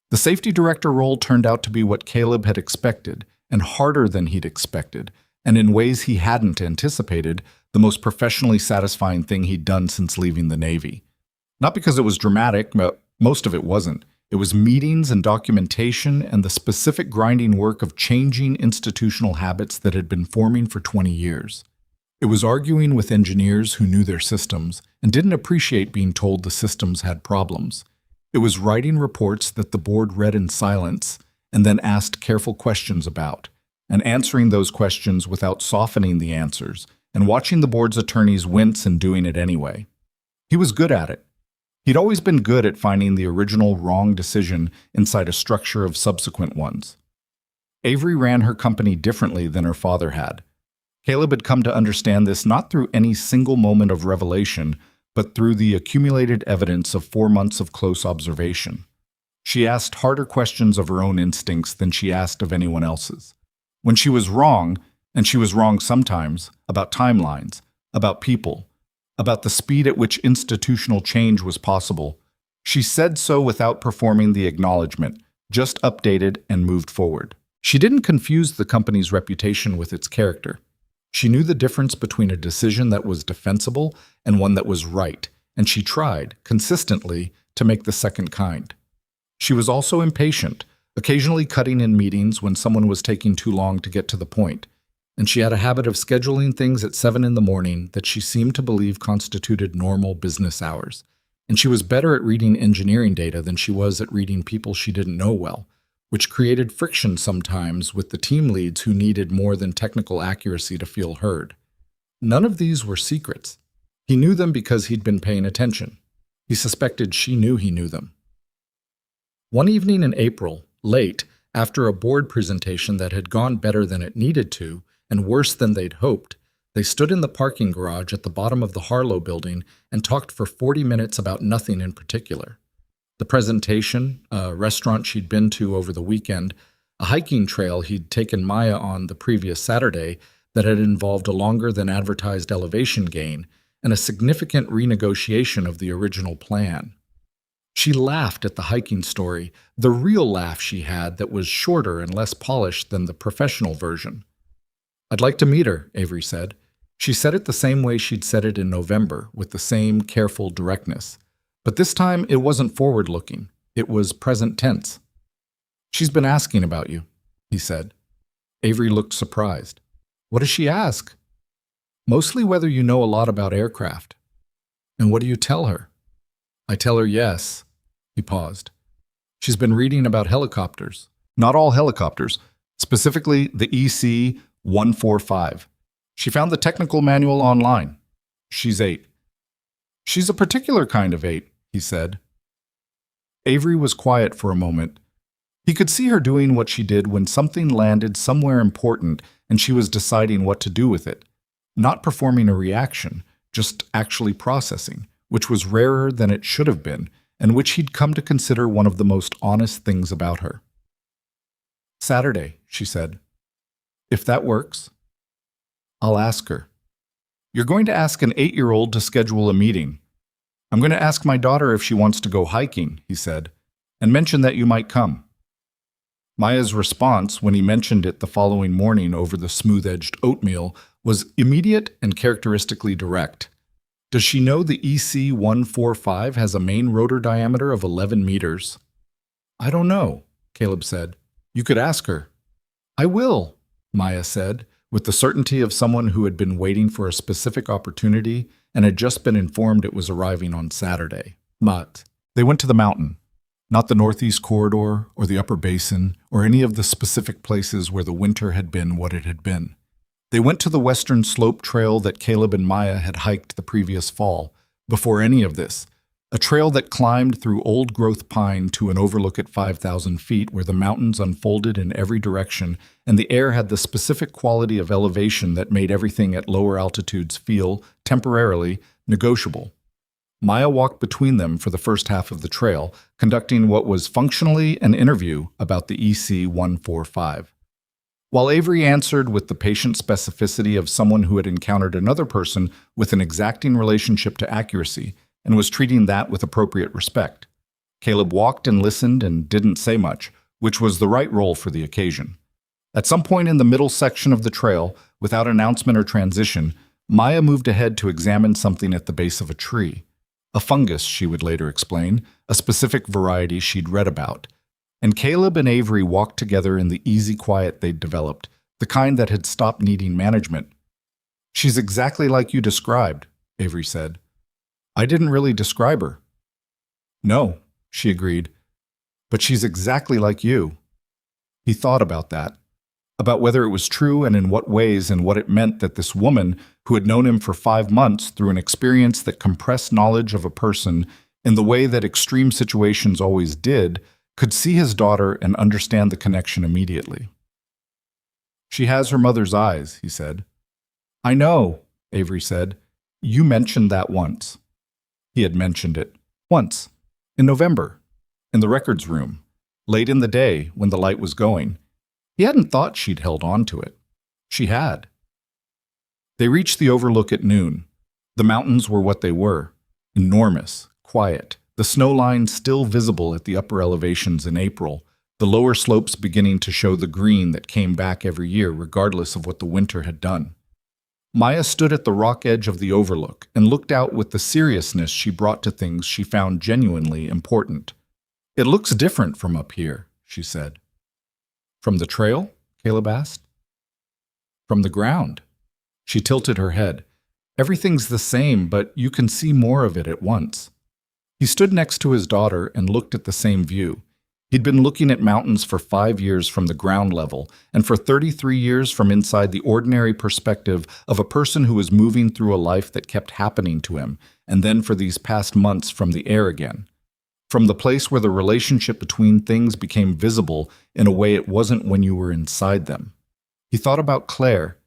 The safety director role turned out to be what Caleb had expected, and harder than he'd expected, and in ways he hadn't anticipated, the most professionally satisfying thing he'd done since leaving the Navy. Not because it was dramatic, but most of it wasn't. It was meetings and documentation and the specific grinding work of changing institutional habits that had been forming for 20 years. It was arguing with engineers who knew their systems and didn't appreciate being told the systems had problems. It was writing reports that the board read in silence and then asked careful questions about, and answering those questions without softening the answers, and watching the board's attorneys wince and doing it anyway. He was good at it. He'd always been good at finding the original wrong decision inside a structure of subsequent ones. Avery ran her company differently than her father had. Caleb had come to understand this not through any single moment of revelation, but through the accumulated evidence of 4 months of close observation. She asked harder questions of her own instincts than she asked of anyone else's. When she was wrong, and she was wrong sometimes, about timelines, about people, about the speed at which institutional change was possible, she said so without performing the acknowledgement, just updated and moved forward. She didn't confuse the company's reputation with its character. She knew the difference between a decision that was defensible and one that was right, and she tried, consistently, to make the second kind. She was also impatient, occasionally cutting in meetings when someone was taking too long to get to the point, and she had a habit of scheduling things at 7 in the morning that she seemed to believe constituted normal business hours. And she was better at reading engineering data than she was at reading people she didn't know well, which created friction sometimes with the team leads who needed more than technical accuracy to feel heard. None of these were secrets. He knew them because he'd been paying attention. He suspected she knew he knew them. One evening in April, late, after a board presentation that had gone better than it needed to, and worse than they'd hoped, they stood in the parking garage at the bottom of the Harlow building and talked for 40 minutes about nothing in particular. The presentation, a restaurant she'd been to over the weekend, a hiking trail he'd taken Maya on the previous Saturday that had involved a longer than advertised elevation gain, and a significant renegotiation of the original plan. She laughed at the hiking story, the real laugh she had that was shorter and less polished than the professional version. "I'd like to meet her," Avery said. She said it the same way she'd said it in November, with the same careful directness. But this time it wasn't forward-looking. It was present tense. "She's been asking about you," he said. Avery looked surprised. "What does she ask?" "Mostly whether you know a lot about aircraft." "And what do you tell her?" "I tell her yes." He paused. "She's been reading about helicopters. Not all helicopters, specifically the EC-145. She found the technical manual online. She's 8. She's a particular kind of 8, he said. Avery was quiet for a moment. He could see her doing what she did when something landed somewhere important and she was deciding what to do with it. Not performing a reaction, just actually processing, which was rarer than it should have been, and which he'd come to consider one of the most honest things about her. "Saturday," she said. "If that works." "I'll ask her." "You're going to ask an 8-year-old to schedule a meeting." "I'm going to ask my daughter if she wants to go hiking," he said, "and mention that you might come." Maya's response, when he mentioned it the following morning over the smooth-edged oatmeal, was immediate and characteristically direct. "Does she know the EC-145 has a main rotor diameter of 11 meters?" "I don't know," Caleb said. "You could ask her." "I will," Maya said, with the certainty of someone who had been waiting for a specific opportunity and had just been informed it was arriving on Saturday. But they went to the mountain, not the Northeast Corridor or the Upper Basin or any of the specific places where the winter had been what it had been. They went to the Western Slope Trail that Caleb and Maya had hiked the previous fall, before any of this, a trail that climbed through old-growth pine to an overlook at 5,000 feet where the mountains unfolded in every direction and the air had the specific quality of elevation that made everything at lower altitudes feel, temporarily, negotiable. Maya walked between them for the first half of the trail, conducting what was functionally an interview about the EC-145. While Avery answered with the patient specificity of someone who had encountered another person with an exacting relationship to accuracy and was treating that with appropriate respect, Caleb walked and listened and didn't say much, which was the right role for the occasion. At some point in the middle section of the trail, without announcement or transition, Maya moved ahead to examine something at the base of a tree. A fungus, she would later explain, a specific variety she'd read about. And Caleb and Avery walked together in the easy quiet they'd developed, the kind that had stopped needing management. "She's exactly like you described," Avery said. "I didn't really describe her." "No," she agreed, "but she's exactly like you." He thought about that, about whether it was true and in what ways and what it meant that this woman, who had known him for 5 months through an experience that compressed knowledge of a person in the way that extreme situations always did, could see his daughter and understand the connection immediately. "She has her mother's eyes," he said. "I know," Avery said. "You mentioned that once." He had mentioned it. Once. In November. In the records room. Late in the day, when the light was going. He hadn't thought she'd held on to it. She had. They reached the overlook at noon. The mountains were what they were. Enormous. Quiet. The snow line still visible at the upper elevations in April, the lower slopes beginning to show the green that came back every year regardless of what the winter had done. Maya stood at the rock edge of the overlook and looked out with the seriousness she brought to things she found genuinely important. "It looks different from up here," she said. "From the trail?" Caleb asked. "From the ground." She tilted her head. "Everything's the same, but you can see more of it at once." He stood next to his daughter and looked at the same view. He'd been looking at mountains for 5 years from the ground level, and for 33 years from inside the ordinary perspective of a person who was moving through a life that kept happening to him, and then for these past months from the air again. From the place where the relationship between things became visible in a way it wasn't when you were inside them. He thought about Claire.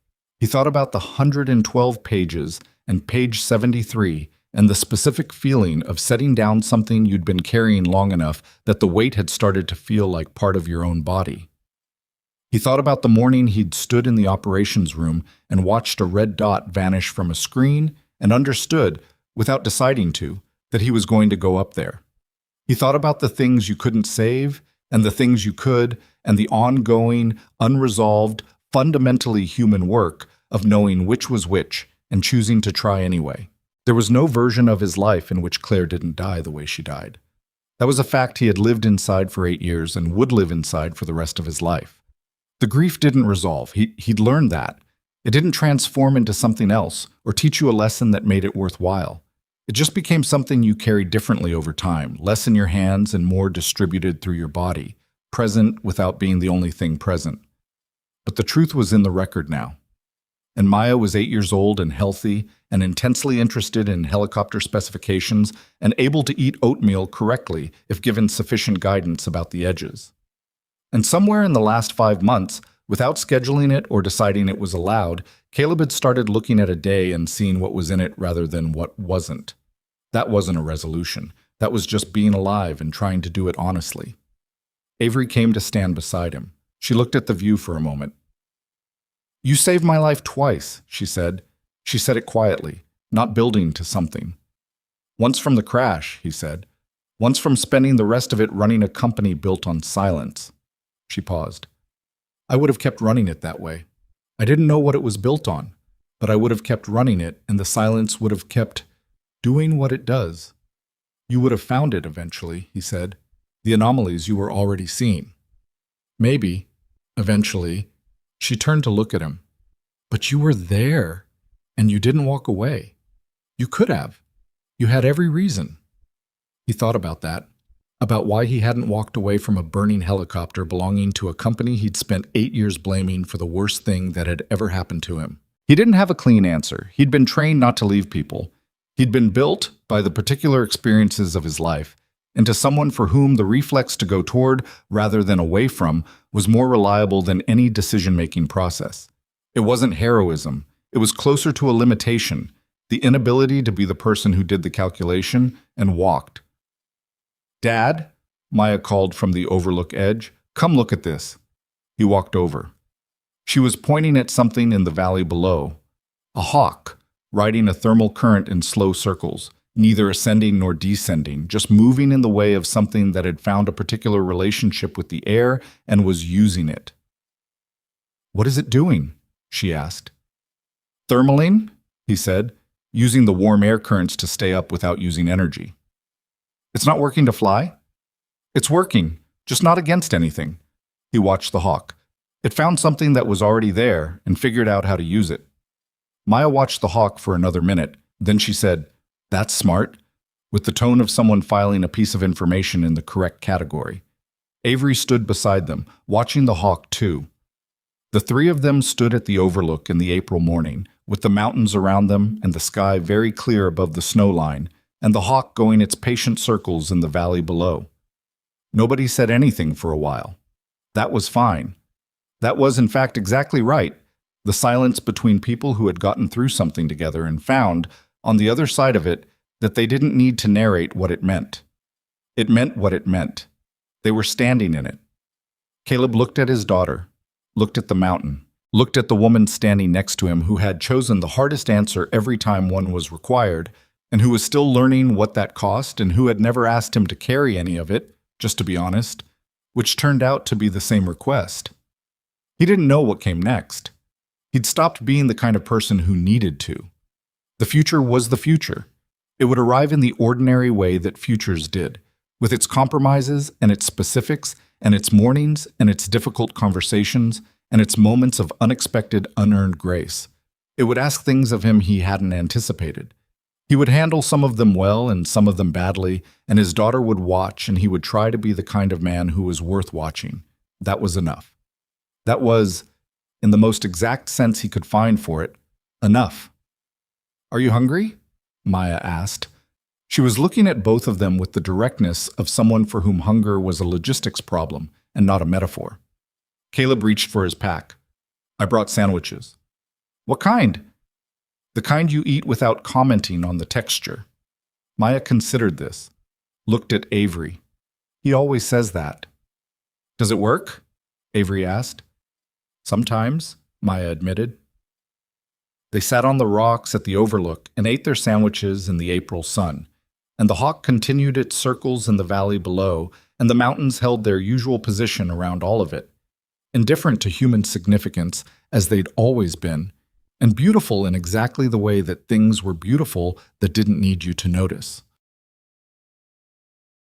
He thought about the 112 pages and page 73 and the specific feeling of setting down something you'd been carrying long enough that the weight had started to feel like part of your own body. He thought about the morning he'd stood in the operations room and watched a red dot vanish from a screen and understood, without deciding to, that he was going to go up there. He thought about the things you couldn't save and the things you could, and the ongoing, unresolved, fundamentally human work of knowing which was which and choosing to try anyway. There was no version of his life in which Claire didn't die the way she died. That was a fact he had lived inside for 8 years and would live inside for the rest of his life. The grief didn't resolve. He'd learned that. It didn't transform into something else or teach you a lesson that made it worthwhile. It just became something you carried differently over time, less in your hands and more distributed through your body, present without being the only thing present. But the truth was in the record now. And Maya was 8 years old and healthy and intensely interested in helicopter specifications and able to eat oatmeal correctly if given sufficient guidance about the edges. And somewhere in the last 5 months, without scheduling it or deciding it was allowed, Caleb had started looking at a day and seeing what was in it rather than what wasn't. That wasn't a resolution. That was just being alive and trying to do it honestly. Avery came to stand beside him. She looked at the view for a moment. "You saved my life twice," she said. She said it quietly, not building to something. "Once from the crash," he said. "Once from spending the rest of it running a company built on silence." She paused. "I would have kept running it that way. I didn't know what it was built on, but I would have kept running it, and the silence would have kept doing what it does. You would have found it eventually," he said, "the anomalies you were already seeing. Maybe, eventually." She turned to look at him. "But you were there, and you didn't walk away. You could have. You had every reason." He thought about that, about why he hadn't walked away from a burning helicopter belonging to a company he'd spent 8 years blaming for the worst thing that had ever happened to him. He didn't have a clean answer. He'd been trained not to leave people. He'd been built, by the particular experiences of his life, into someone for whom the reflex to go toward, rather than away from, was more reliable than any decision-making process. It wasn't heroism. It was closer to a limitation, the inability to be the person who did the calculation and walked. "Dad," Maya called from the overlook edge, "come look at this." He walked over. She was pointing at something in the valley below. A hawk, riding a thermal current in slow circles, neither ascending nor descending, just moving in the way of something that had found a particular relationship with the air and was using it. "What is it doing?" she asked. "Thermaling," he said, "using the warm air currents to stay up without using energy." "It's not working to fly?" "It's working, just not against anything." He watched the hawk. It found something that was already there and figured out how to use it. Maya watched the hawk for another minute. Then she said, "That's smart," with the tone of someone filing a piece of information in the correct category. Avery stood beside them, watching the hawk too. The three of them stood at the overlook in the April morning, with the mountains around them and the sky very clear above the snow line, and the hawk going its patient circles in the valley below. Nobody said anything for a while. That was fine. That was, in fact, exactly right. The silence between people who had gotten through something together and found, on the other side of it, that they didn't need to narrate what it meant. It meant what it meant. They were standing in it. Caleb looked at his daughter, looked at the mountain, looked at the woman standing next to him who had chosen the hardest answer every time one was required, and who was still learning what that cost and who had never asked him to carry any of it, just to be honest, which turned out to be the same request. He didn't know what came next. He'd stopped being the kind of person who needed to. The future was the future. It would arrive in the ordinary way that futures did, with its compromises and its specifics and its mornings and its difficult conversations and its moments of unexpected, unearned grace. It would ask things of him he hadn't anticipated. He He would handle some of them well and some of them badly, and his daughter would watch, and he would try to be the kind of man who was worth watching. That was enough. That was, in the most exact sense he could find for it, enough. "Are you hungry?" Maya asked. She was looking at both of them with the directness of someone for whom hunger was a logistics problem and not a metaphor. Caleb reached for his pack. "I brought sandwiches." "What kind?" "The kind you eat without commenting on the texture." Maya considered this, looked at Avery. "He always says that." "Does it work?" Avery asked. "Sometimes," Maya admitted. They sat on the rocks at the overlook and ate their sandwiches in the April sun, and the hawk continued its circles in the valley below, and the mountains held their usual position around all of it, indifferent to human significance as they'd always been, and beautiful in exactly the way that things were beautiful that didn't need you to notice.